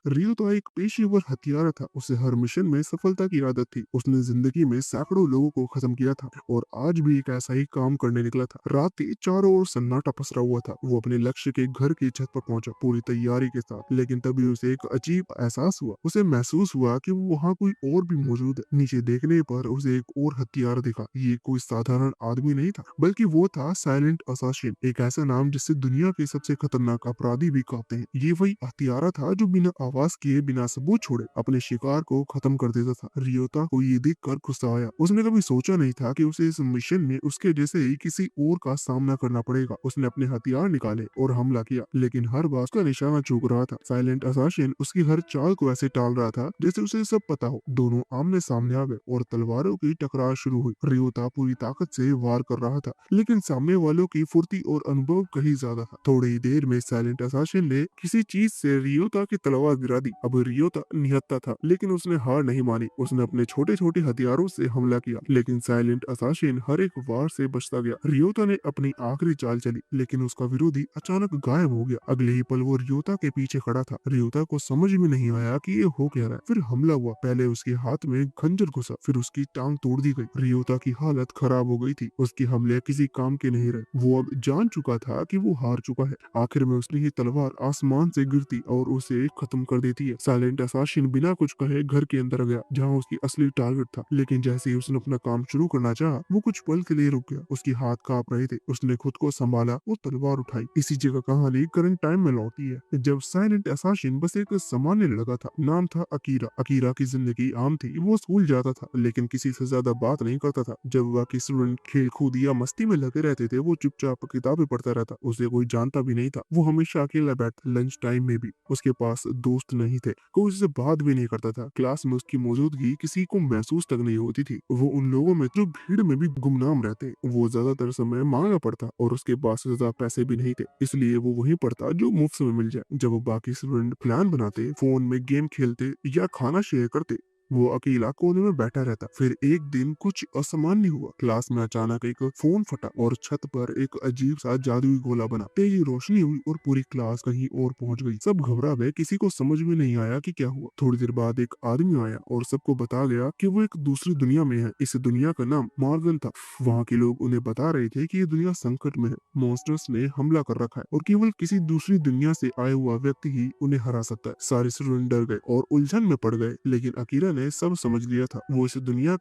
रियो एक पेशेवर हत्यारा था। उसे हर मिशन में सफलता की आदत थी। उसने जिंदगी में सैकड़ों लोगों को खत्म किया था और आज भी एक ऐसा ही काम करने निकला था। रात थी, चारों ओर सन्नाटा पसरा हुआ था। वो अपने लक्ष्य के घर की छत पर पहुंचा पूरी तैयारी के साथ, लेकिन तभी उसे एक अजीब एहसास हुआ। उसे महसूस हुआ कि वो वहाँ कोई और भी मौजूद है। नीचे देखने पर उसे एक और हथियार दिखा। ये कोई साधारण आदमी नहीं था, बल्कि वो था साइलेंट असासिन, एक ऐसा नाम जिससे दुनिया के सबसे खतरनाक अपराधी भी कांपते हैं। ये वही हत्यारा था जो बिना आवाज किए, बिना सबूत छोड़े अपने शिकार को खत्म कर देता था। रियोता को ये देख कर गुस्सा आया। उसने कभी सोचा नहीं था कि उसे इस मिशन में उसके जैसे ही किसी और का सामना करना पड़ेगा। उसने अपने हथियार निकाले और हमला किया, लेकिन हर बार उसका निशाना चूक रहा था। साइलेंट असासिन उसकी हर चाल को ऐसे टाल रहा था जैसे उसे सब पता हो। दोनों आमने सामने आ गए और तलवारों की टकरार शुरू हुई। रियोता पूरी ताकत से वार कर रहा था, लेकिन सामने वालों की फुर्ती और अनुभव कहीं ज्यादा था। थोड़ी ही देर में साइलेंट असासिन ने किसी चीज से रियोता की तलवार गिरा दी। अब रियोता निहत्था था, लेकिन उसने हार नहीं मानी। उसने अपने छोटे छोटे हथियारों से हमला किया, लेकिन साइलेंट असासिन हर एक वार से बचता गया। रियोता ने अपनी आखिरी चाल चली, लेकिन उसका विरोधी अचानक गायब हो गया। अगले ही पल वो रियोता के पीछे खड़ा था। रियोता को समझ में नहीं आया कि ये हो क्या रहा है। फिर हमला हुआ। पहले उसके हाथ में खंजर घुसा, फिर उसकी टांग तोड़ दी गई। रियोता की हालत खराब हो गई थी। उसके हमले किसी काम के नहीं रहे। वो अब जान चुका था कि वो हार चुका है। आखिर में उसकी ही तलवार आसमान से गिरती और उसे खत्म कर देती है। साइलेंट असासिन बिना कुछ कहे घर के अंदर गया, जहाँ उसकी असली टारगेट था। लेकिन जैसे ही उसने अपना काम शुरू करना चाहा, वो कुछ पल के लिए रुक गया। उसके हाथ कांप रहे थे। उसने खुद को संभाला और तलवार उठाई। इसी जगह कहानी करंट टाइम में लौटती है, जब साइलेंट असासिन बस एक सामान्य लड़का था। नाम था अकीरा। अकीरा की जिंदगी आम थी। वो स्कूल जाता था, लेकिन किसी से ज्यादा बात नहीं करता था। जब बाकी स्टूडेंट खेल कूद या मस्ती में लगे रहते थे, वो चुपचाप किताबें पढ़ता रहता। उसे कोई जानता भी नहीं था। वो हमेशा अकेला बैठता। लंच टाइम में भी उसके पास दोस्त नहीं थे। कोई उससे बात भी नहीं करता था। क्लास में उसकी मौजूदगी किसी को महसूस तक नहीं होती थी। वो उन लोगों में जो भीड़ में भी गुमनाम रहते। वो ज्यादातर समय मांगा पड़ता और उसके पास ज्यादा पैसे भी नहीं थे, इसलिए वो वही पढ़ता जो मुफ्त में मिल जाए। जब वो बाकी स्टूडेंट प्लान बनाते, फोन में गेम खेलते या खाना शेयर करते, वो अकेला कोने में बैठा रहता। फिर एक दिन कुछ असामान्य हुआ। क्लास में अचानक एक फोन फटा और छत पर एक अजीब सा जादुई गोला बना। तेजी रोशनी हुई और पूरी क्लास कहीं और पहुंच गई। सब घबरा गए। किसी को समझ में नहीं आया कि क्या हुआ। थोड़ी देर बाद एक आदमी आया और सबको बता गया कि वो एक दूसरी दुनिया में है। इस दुनिया का नाम मार्गन था। वहाँ के लोग उन्हें बता रहे थे कि ये दुनिया संकट में है। मॉन्स्टर्स ने हमला कर रखा है और केवल किसी दूसरी दुनिया से आया हुआ व्यक्ति ही उन्हें हरा सकता है। सारे स्टूडेंट डर गए और उलझन में पड़ गए, लेकिन अकीरा ने सब समझ लिया था। वो इस दुनिया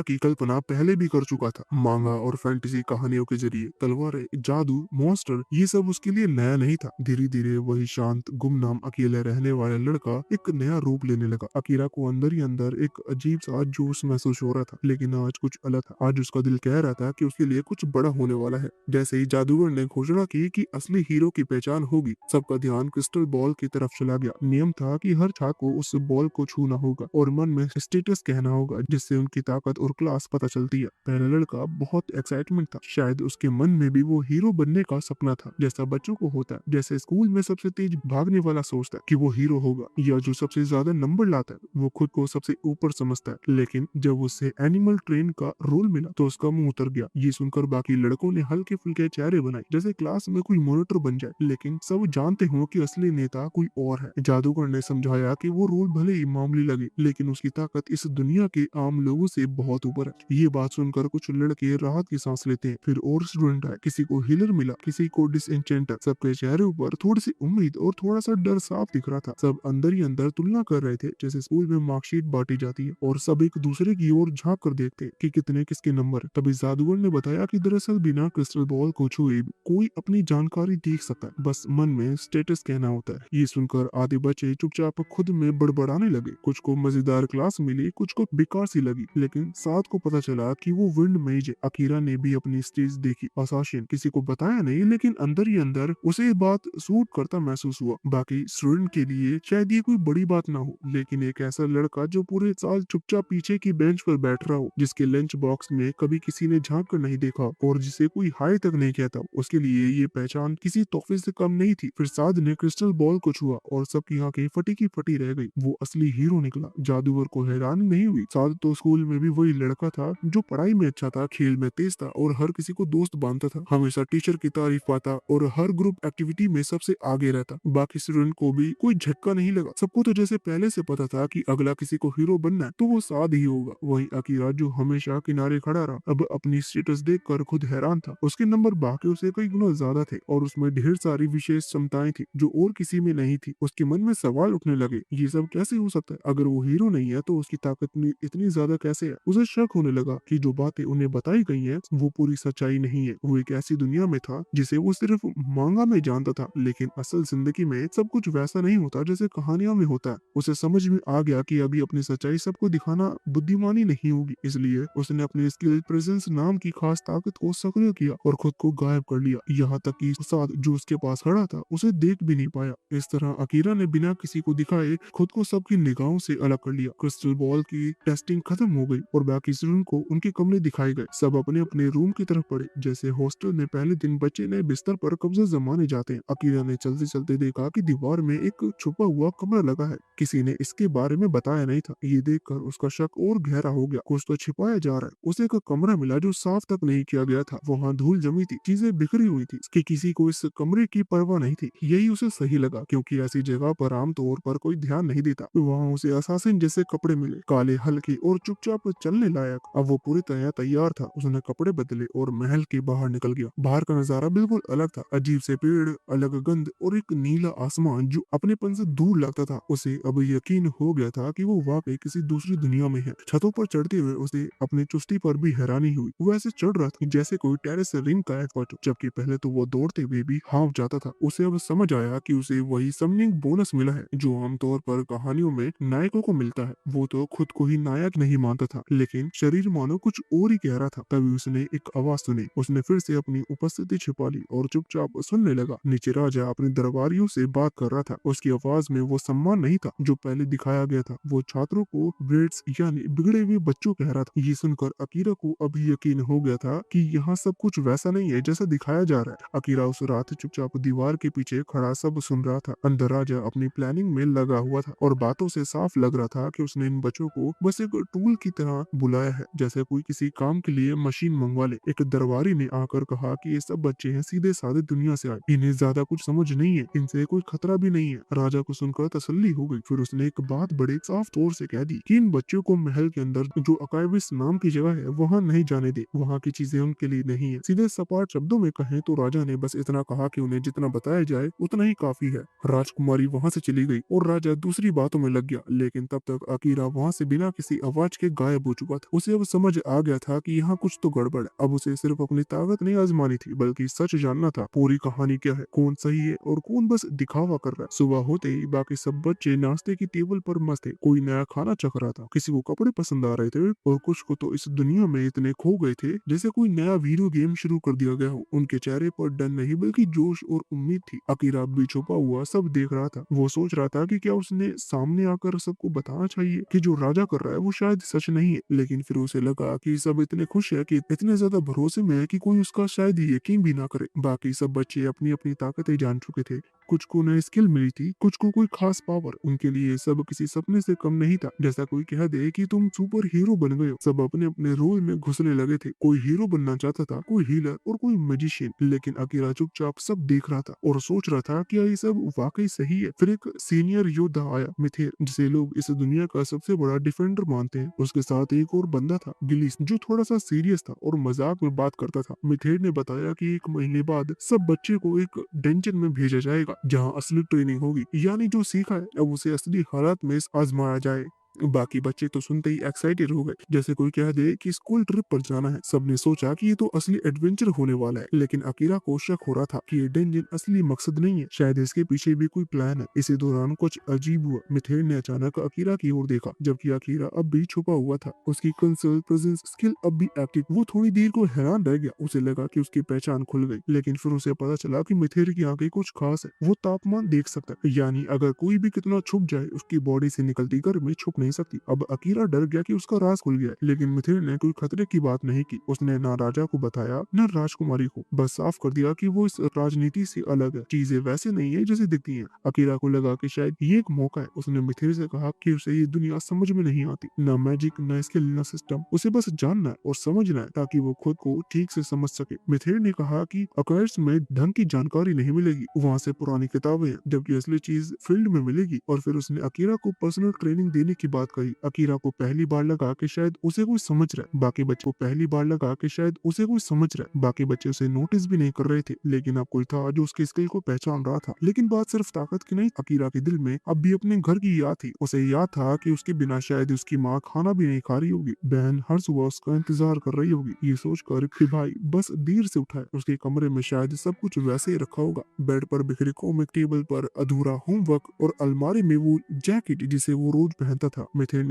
की कल्पना पहले भी कर चुका था। मांगा और फैंटेसी कहानियों के जरिए तलवारें, जादू, मॉन्स्टर, ये सब उसके लिए नया नहीं था। धीरे धीरे वही शांत, गुमनाम, अकेले रहने वाला लड़का एक नया रूप लेने लगा। अकीरा को अंदर ही अंदर एक अजीब सा जोश महसूस हो रहा था, लेकिन आज कुछ अलग था। आज उसका दिल कह रहा था कि उसके लिए कुछ बड़ा होने वाला है। जैसे ही जादूगर ने घोषणा की कि असली हीरो की पहचान होगी, सबका ध्यान क्रिस्टल बॉल की तरफ चला गया। नियम था कि हर छात्र को उस बॉल को छूना होगा और मन में स्टेटस कहना होगा, जिससे उनकी ताकत और क्लास पता चलती है। पहला लड़का बहुत एक्साइटमेंट था। शायद उसके मन में भी वो हीरो बनने का सपना था, जैसा बच्चों को होता है। जैसे स्कूल में सबसे तेज भागने वाला सोचता है कि वो हीरो होगा, या जो सबसे ज्यादा नंबर लाता है वो खुद को सबसे ऊपर समझता है। लेकिन जब उसे एनिमल ट्रेन का रोल मिला तो उसका मुंह उतर गया। ये सुनकर बाकी लड़कों ने हल्के फुल्के चेहरे बनाए, जैसे क्लास में कोई मॉनिटर बन जाए। लेकिन सब जानते हो कि असली नेता कोई और है। जादूगर ने समझाया कि वो रोल भले ही मामूली लगे, लेकिन उसकी ताकत इस दुनिया के आम लोगों से बहुत ऊपर है। ये बात सुनकर कुछ लड़के राहत की सांस लेते हैं। फिर और स्टूडेंट आए। किसी को हीलर मिला, किसी को डिसएंचेंटर। सबके चेहरे ऊपर थोड़ी सी उम्मीद और थोड़ा सा डर साफ दिख रहा था। सब अंदर ही अंदर तुलना कर रहे थे, जैसे स्कूल में मार्कशीट बांटी जाती है और सब एक दूसरे की ओर झांक कर देखते कि कितने किसके नंबर। तभी जादूगर ने बताया कि दरअसल बिना क्रिस्टल बॉल को छुए कोई अपनी जानकारी देख सकता है, बस मन में स्टेटस कहना होता है। ये सुनकर आधे बच्चे चुपचाप खुद में बड़बड़ाने लगे। कुछ को मजेदार क्लास मिली, कुछ को बेकार सी लगी, लेकिन साथ को पता चला कि वो विंड मेज है। अकीरा ने भी अपनी स्टेज देखी। असासिन किसी को बताया नहीं, लेकिन अंदर ही अंदर उसे ये बात सूट करता महसूस हुआ। बाकी स्टूडेंट के लिए शायद ये कोई बड़ी बात ना हो, लेकिन एक ऐसा लड़का जो पूरे साल चुपचाप पीछे की बेंच पर बैठ रहा हो, जिसके लंच बॉक्स में कभी किसी ने झांक कर नहीं देखा और जिसे कोई हाय तक नहीं कहता, उसके लिए ये पहचान किसी तोहफे से कम नहीं थी। फिर साद ने क्रिस्टल बॉल को छुआ और सबकी आंखें फटी की फटी रह गई। वो असली हीरो निकला। जादूगर रिसीवर को हैरानी नहीं हुई। साथ तो स्कूल में भी वही लड़का था जो पढ़ाई में अच्छा था, खेल में तेज था और हर किसी को दोस्त बांधता था। हमेशा टीचर की तारीफ पाता और हर ग्रुप एक्टिविटी में सबसे आगे रहता। बाकी स्टूडेंट को भी कोई झटका नहीं लगा। सबको तो जैसे पहले से पता था कि अगला किसी को हीरो बनना है तो वो साथ ही होगा। वहीं अकीरा जो हमेशा किनारे खड़ा रहा, अब अपनी स्टेटस देखकर खुद हैरान था। उसके नंबर बाकियों से कई गुना ज्यादा थे और उसमें ढेर सारी विशेष क्षमताएं थी जो और किसी में नहीं थी। उसके मन में सवाल उठने लगे, ये सब कैसे हो सकता है? अगर वो हीरो नहीं है तो उसकी ताकत इतनी ज्यादा कैसे है? उसे शक होने लगा कि जो बातें उन्हें बताई गई हैं वो पूरी सच्चाई नहीं है। वो एक ऐसी दुनिया में था जिसे वो सिर्फ मांगा में जानता था, लेकिन असल जिंदगी में सब कुछ वैसा नहीं होता जैसे कहानियों में होता है। उसे समझ में आ गया कि अभी अपनी सच्चाई सबको दिखाना बुद्धिमानी नहीं होगी। इसलिए उसने अपने स्किल प्रेजेंस नाम की खास ताकत को सक्रिय किया और खुद को गायब कर लिया, यहाँ तक कि साथ जो उसके पास खड़ा था उसे देख भी नहीं पाया। इस तरह अकीरा ने बिना किसी को दिखाए खुद को सबकी निगाहों से अलग कर लिया। क्रिस्टल बॉल की टेस्टिंग खत्म हो गई और बाकी स्टूडेंट को उनके कमरे दिखाए गए। सब अपने अपने रूम की तरफ पड़े। जैसे हॉस्टल में पहले दिन बच्चे नए बिस्तर पर कब्जा जमाने जाते हैं। अकीरा ने चलते चलते देखा कि दीवार में एक छुपा हुआ कमरा लगा है। किसी ने इसके बारे में बताया नहीं था। ये देखकर उसका शक और गहरा हो गया। कुछ तो छिपाया जा रहा है। उसे एक कमरा मिला जो साफ तक नहीं किया गया था। वहाँ धूल जमी थी, चीजें बिखरी हुई थी कि किसी को इस कमरे की परवाह नहीं थी। यही उसे सही लगा क्योंकि ऐसी जगह पर आमतौर पर कोई ध्यान नहीं देता। वहाँ उसे असासिन जैसे कपड़े मिले, काले, हल्के और चुपचाप चलने लायक। अब वो पूरी तरह तैयार था। उसने कपड़े बदले और महल के बाहर निकल गया। बाहर का नजारा बिल्कुल अलग था। अजीब से पेड़, अलग गंध और एक नीला आसमान जो अपनेपन से दूर लगता था। उसे अब यकीन हो गया था कि वो वाकई किसी दूसरी दुनिया में है। छतों पर चढ़ते हुए उसे अपनी चुस्ती पर भी हैरानी हुई। वो ऐसे चढ़ रहा था जैसे कोई टेरेस रिंग का एक्सपर्ट, जबकि पहले तो वो दौड़ते हुए भी हाफ जाता था। उसे अब समझ आया कि उसे वही समनिंग बोनस मिला है जो आमतौर पर कहानियों में नायकों को मिलता है। वो तो खुद को ही नायक नहीं मानता था, लेकिन शरीर मानो कुछ और ही कह रहा था। तभी उसने एक आवाज सुनी। उसने फिर से अपनी उपस्थिति छिपा ली और चुपचाप सुनने लगा। नीचे राजा अपने दरबारियों से बात कर रहा था। उसकी आवाज में वो सम्मान नहीं था जो पहले दिखाया गया था। वो छात्रों को ब्रेड्स यानी बिगड़े हुए बच्चों कह रहा था। ये सुनकर अकीरा को अभी यकीन हो गया था कि यहाँ सब कुछ वैसा नहीं है जैसा दिखाया जा रहा है। अकीरा उस रात चुपचाप दीवार के पीछे खड़ा सब सुन रहा था। अंदर राजा अपनी प्लानिंग में लगा हुआ था और बातों से साफ लग रहा था कि उसने इन बच्चों को बस एक टूल की तरह बुलाया है, जैसे कोई किसी काम के लिए मशीन मंगवा ले। एक दरबारी ने आकर कहा कि ये सब बच्चे हैं, सीधे साधे दुनिया से आए, इन्हें ज्यादा कुछ समझ नहीं है, इनसे कोई खतरा भी नहीं है। राजा को सुनकर तसल्ली हो गई। फिर उसने एक बात बड़े साफ तौर से कह दी कि इन बच्चों को महल के अंदर जो अकायविस नाम की जगह है वहाँ नहीं जाने दे। वहाँ की चीजें उनके लिए नहीं है। सीधे सपाट शब्दों में कहें तो राजा ने बस इतना कहा कि उन्हें जितना बताया जाए उतना ही काफी है। राजकुमारी वहाँ से चली गई और राजा दूसरी बातों में लग गया, लेकिन तब तक अकीरा वहाँ से बिना किसी आवाज के गायब हो चुका था। उसे अब समझ आ गया था कि यहाँ कुछ तो गड़बड़ है। अब उसे सिर्फ अपनी ताकत नहीं आजमानी थी बल्कि सच जानना था। पूरी कहानी क्या है, कौन सही है और कौन बस दिखावा कर रहा है। सुबह होते ही बाकी सब बच्चे नाश्ते की टेबल पर मस्त थे। कोई नया खाना चख रहा था, किसी को कपड़े पसंद आ रहे थे और कुछ को तो इस दुनिया में इतने खो गए थे जैसे कोई नया वीडियो गेम शुरू कर दिया गया हो। उनके चेहरे पर डर नहीं बल्कि जोश और उम्मीद थी। अकीरा भी छुपा हुआ सब देख रहा था। वो सोच रहा था कि क्या उसने सामने आकर सबको बताना चाहिए कि जो राजा कर रहा है वो शायद सच नहीं है, लेकिन फिर उसे लगा कि सब इतने खुश है कि इतने ज्यादा भरोसे में है कि कोई उसका शायद यकीन भी ना करे। बाकी सब बच्चे अपनी अपनी ताकतें जान चुके थे। कुछ को नई स्किल मिली थी, कुछ को कोई खास पावर। उनके लिए सब किसी सपने से कम नहीं था, जैसा कोई कह दे कि तुम सुपर हीरो बन गए हो। सब अपने अपने रोल में घुसने लगे थे। कोई हीरो बनना चाहता था, कोई हीलर और कोई मैजिशियन। लेकिन अकीरा चुपचाप सब देख रहा था और सोच रहा था कि ये सब वाकई सही है। फिर एक सीनियर योद्धा आया, मिथेर, जिसे लोग इस दुनिया का सबसे बड़ा डिफेंडर मानते हैं। उसके साथ एक और बंदा था, गिलीस, जो थोड़ा सा सीरियस था और मजाक में बात करता था। मिथेर ने बताया कि 1 महीने बाद सब बच्चे को एक डेंजन में भेजा जाएगा जहाँ असली ट्रेनिंग होगी, यानी जो सीखा है अब उसे असली हालात में आजमाया जाए। बाकी बच्चे तो सुनते ही एक्साइटेड हो गए, जैसे कोई कह दे कि स्कूल ट्रिप पर जाना है। सबने सोचा कि ये तो असली एडवेंचर होने वाला है, लेकिन अकीरा को शक हो रहा था कि ये डेंजन असली मकसद नहीं है, शायद इसके पीछे भी कोई प्लान है। इसी दौरान कुछ अजीब हुआ। मिथेर ने अचानक अकीरा की ओर देखा, जबकि अकीरा अब भी छुपा हुआ था। उसकी कंसर्न प्रेजेंस स्किल अब भी एक्टिव। वो थोड़ी देर को हैरान रह गया। उसे लगा कि उसकी पहचान खुल गई, लेकिन फिर उसे पता चला कि मिथेर की आंखें कुछ खास है। वो तापमान देख सकता है, यानी अगर कोई भी कितना छुप जाए उसकी बॉडी से निकलती गर्मी छुप नहीं सकती। अब अकीरा डर गया कि उसका राज खुल गया है, लेकिन मिथिर ने कोई खतरे की बात नहीं की। उसने ना राजा को बताया न राजकुमारी को, बस साफ कर दिया कि वो इस राजनीति से अलग है, चीजें वैसे नहीं है जैसे दिखती हैं। अकीरा को लगा कि शायद ये एक मौका है। उसने मिथिर से कहा कि उसे ये दुनिया समझ में नहीं आती, न मैजिक न स्किल न सिस्टम, उसे बस जानना है और समझना है ताकि वो खुद को ठीक से समझ सके। मिथिर ने कहा कि अकायर्स में ढंग की जानकारी नहीं मिलेगी, वहाँ से पुरानी किताबें हैं, जबकि असली चीज फील्ड में मिलेगी। और फिर उसने अकीरा को पर्सनल ट्रेनिंग देने की बात कही। अकीरा को पहली बार लगा कि शायद उसे कोई समझ रहा है, बाकी बच्चे को पहली बार लगा कि शायद उसे कोई समझ रहा है, बाकी बच्चे उसे नोटिस भी नहीं कर रहे थे, लेकिन अब कोई था जो उसकी स्किल को पहचान रहा था। लेकिन बात सिर्फ ताकत की नहीं, अकीरा के दिल में अब भी अपने घर की याद थी। उसे याद था कि उसके बिना शायद उसकी माँ खाना भी नहीं खा रही होगी, बहन हर सुबह उसका इंतजार कर रही होगी। ये सोचकर कि भाई बस देर से उठा है, उसके कमरे में शायद सब कुछ वैसे ही रखा होगा। बेड पर बिखरे कॉमिक, टेबल पर अधूरा होमवर्क और अलमारी में वो जैकेट जिसे वो रोज पहनता था। मिथिर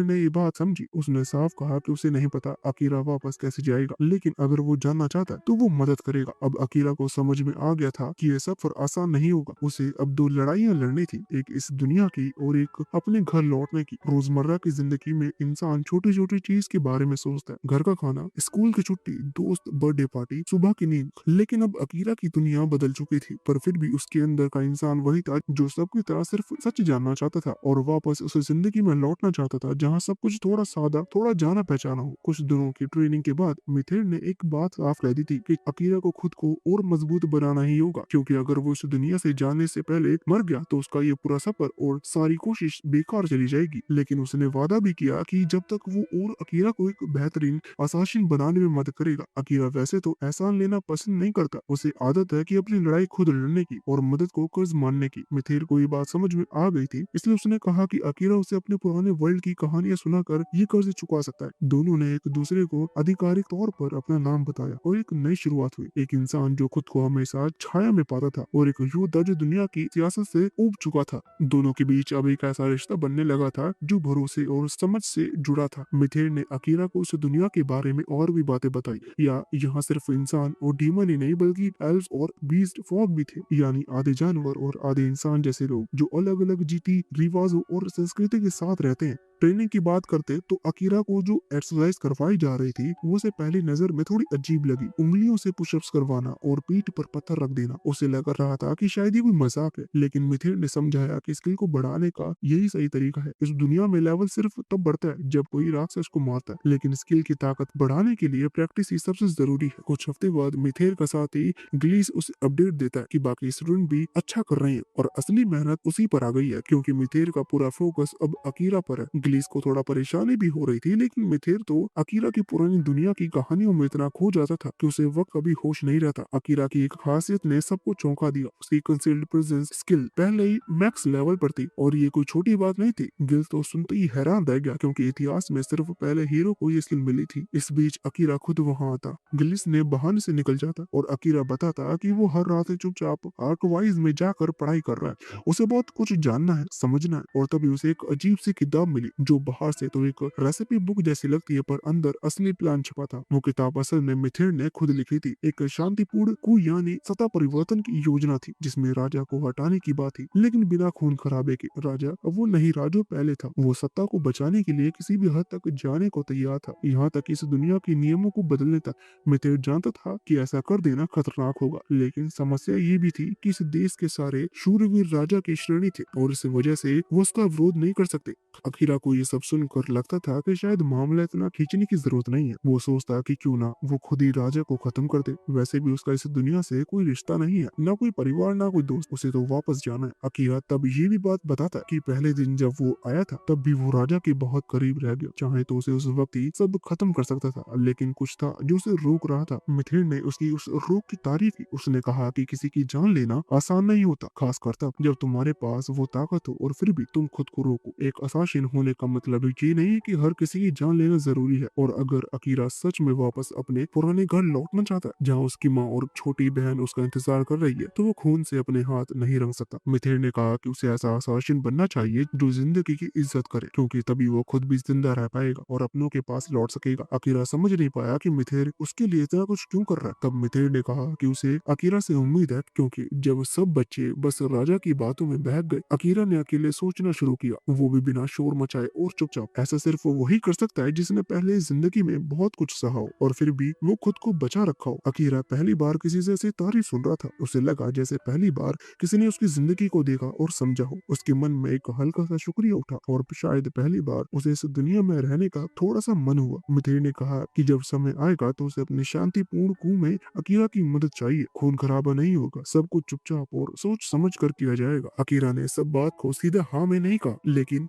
ने ये बात समझी। उसने साफ कहा कि उसे नहीं पता अकीरा वापस कैसे जाएगा, लेकिन अगर वो जानना चाहता है तो वो मदद करेगा। अब अकीरा को समझ में आ गया था कि यह सफर आसान नहीं होगा। उसे अब दो लड़ाइयां लड़नी थी, एक इस दुनिया की और एक अपने घर लौटने की। रोजमर्रा की जिंदगी में इंसान छोटी छोटी चीज के बारे में सोचता है, घर का खाना, स्कूल की छुट्टी, दोस्त, बर्थडे पार्टी, सुबह की नींद। लेकिन अब अकीरा की दुनिया बदल चुकी थी, पर फिर भी उसके अंदर का इंसान वही था जो सबकी तरह सिर्फ सच जानना चाहता था और वापस उस जिंदगी में लौटना चाहता था जहाँ सब कुछ थोड़ा सादा, थोड़ा जाना पहचाना हो। कुछ दिनों की ट्रेनिंग के बाद मिथिर ने एक बात साफ कह दी थी कि अकीरा को खुद को और मजबूत बनाना ही होगा, क्योंकि अगर वो इस दुनिया से जाने से पहले मर गया तो उसका ये पूरा सफर और सारी कोशिश बेकार चली जाएगी। लेकिन उसने वादा भी किया कि जब तक वो और अकीरा को एक बेहतरीन असासिन बनाने में मदद करेगा। अकीरा वैसे तो एहसान लेना पसंद नहीं करता, उसे आदत है कि अपनी लड़ाई खुद लड़ने की और मदद को कर्ज मानने की। मिथिर को ये बात समझ में आ गई थी, इसलिए उसने कहा कि अकीरा उसे अपने पुराने वर्ल्ड की कहानियां सुनाकर ये कर्ज चुका सकता है। दोनों ने एक दूसरे को आधिकारिक तौर पर अपना नाम बताया और एक नई शुरुआत हुई। एक इंसान जो खुद को हमेशा छाया में पाता था और एक योद्धा जो दुनिया की सियासत से ऊब चुका था। दोनों के बीच अब एक ऐसा रिश्ता बनने लगा था जो भरोसे और समझ से जुड़ा था। मिथिर ने अकीरा को उस दुनिया के बारे में और भी बातें बताई। या यहाँ सिर्फ इंसान और डीमन ही नहीं बल्कि एल्व्स और बीस्ट फॉग भी थे, यानी आधे जानवर और आधे इंसान जैसे लोग जो अलग अलग जीती रिवाजों और संस्कृति के साथ रहते हैं। ट्रेनिंग की बात करते तो अकीरा को जो एक्सरसाइज करवाई जा रही थी वो उसे पहली नजर में थोड़ी अजीब लगी। उंगलियों से पुशअप्स करवाना और पीठ पर पत्थर रख देना। उसे लग रहा था कि शायद ये कोई मजाक है, लेकिन मिथिर ने समझाया कि स्किल को बढ़ाने का यही सही तरीका है। इस दुनिया में लेवल सिर्फ तब बढ़ता है जब कोई राक्षस को मारता है, लेकिन स्किल की ताकत बढ़ाने के लिए प्रैक्टिस ही सबसे जरूरी है। कुछ हफ्ते बाद मिथिर का साथी ग्लीस उसे अपडेट देता है कि बाकी स्टूडेंट भी अच्छा कर रहे हैं और असली मेहनत उसी पर आ गई है, क्योंकि मिथिर का पूरा फोकस अब अकीरा पर है। ग्लीस को थोड़ा परेशानी भी हो रही थी, लेकिन मिथिर तो अकीरा की पुरानी दुनिया की कहानियों में इतना खो जाता था कि उसे वक्त कभी होश नहीं रहता। अकीरा की एक खासियत ने सबको चौंका दिया। उसकी कंसील्ड प्रेजेंस स्किल पहले ही मैक्स लेवल पर थी और ये कोई छोटी बात नहीं थी। गिल तो सुनते ही हैरान रह गया, क्योंकि इतिहास में सिर्फ पहले हीरो को ये स्किल मिली थी। इस बीच अकीरा खुद वहां आता। गिलिस ने बहाने से निकल जाता और अकीरा बताता कि वो हर रात चुपचाप आर्कवाइज में जाकर पढ़ाई कर रहा है। उसे बहुत कुछ जानना है, समझना है। और तभी उसे एक अजीब सी किताब मिली जो बाहर से तो एक रेसिपी बुक जैसी लगती है, पर अंदर असली प्लान छुपा था। वो किताब असल में मिथिर ने खुद लिखी थी। एक शांतिपूर्ण coup यानी सत्ता परिवर्तन की योजना थी जिसमें राजा को हटाने की बात थी, लेकिन बिना खून खराबे के। राजा अब वो नहीं रहा जो पहले था। वो सत्ता को बचाने के लिए किसी भी हद तक जाने को तैयार था, यहाँ तक इस दुनिया के नियमों को बदलने तक। मिथिर जानता था कि ऐसा कर देना खतरनाक होगा, लेकिन समस्या ये भी थी कि इस देश के सारे शूरवीर राजा की श्रेणी थे और इस वजह से वो उसका विरोध नहीं कर सकते। अखीरा को ये सब सुनकर लगता था कि शायद मामला इतना खींचने की जरूरत नहीं है। वो सोचता कि क्यों ना वो खुद ही राजा को खत्म कर दे। वैसे भी उसका इस दुनिया से कोई रिश्ता नहीं है, ना कोई परिवार ना कोई दोस्त। उसे तो वापस जाना है। अखीरा तब ये भी बात बताता कि पहले दिन जब वो आया था तब भी वो राजा के बहुत करीब रह गया। चाहे तो उसे उस वक्त ही सब खत्म कर सकता था, लेकिन कुछ था जो उसे रोक रहा था। मिथिर ने उसकी उस रोक की तारीफ की। उसने कहा कि किसी की जान लेना आसान नहीं होता, खासकर तब जब तुम्हारे पास वो ताकत हो और फिर भी तुम खुद को रोको। एक असासिन होने का मतलब ये नहीं है कि हर किसी की जान लेना जरूरी है। और अगर अकीरा सच में वापस अपने पुराने घर लौटना चाहता है जहाँ उसकी माँ और छोटी बहन उसका इंतजार कर रही है, तो वो खून से अपने हाथ नहीं रंग सकता। मिथिर ने कहा कि उसे ऐसा असासिन बनना चाहिए जो जिंदगी की इज्जत करे, क्योंकि तभी वो खुद भी जिंदा रह पाएगा और अपनों के पास लौट सकेगा। अकीरा समझ नहीं पाया कि मिथिर उसके लिए इतना कुछ क्यों कर रहा है। तब मिथिर ने कहा कि उसे अकीरा से उम्मीद है, क्योंकि जब सब बच्चे बस राजा की बातों में बहक गए, अकीरा ने अकेले सोचना शुरू किया। वो भी बिना शोर मचाए और चुपचाप। ऐसा सिर्फ वही कर सकता है जिसने पहले जिंदगी में बहुत कुछ सहा हो और फिर भी वो खुद को बचा रखा हो। अकीरा पहली बार किसी से ऐसी तारीफ सुन रहा था। उसे लगा जैसे पहली बार किसी ने उसकी जिंदगी को देखा और समझा हो। उसके मन में एक हल्का सा शुक्रिया उठा और शायद पहली बार उसे इस दुनिया में रहने का थोड़ा सा मन हुआ। मिथिली ने कहा कि जब समय आएगा तो उसे अपने शांतिपूर्ण कुएं में अकीरा की मदद चाहिए। खून खराबा नहीं होगा, सब कुछ चुपचाप और सोच समझ कर किया जाएगा। अकीरा ने सब बात को सीधा हाँ में नहीं कहा,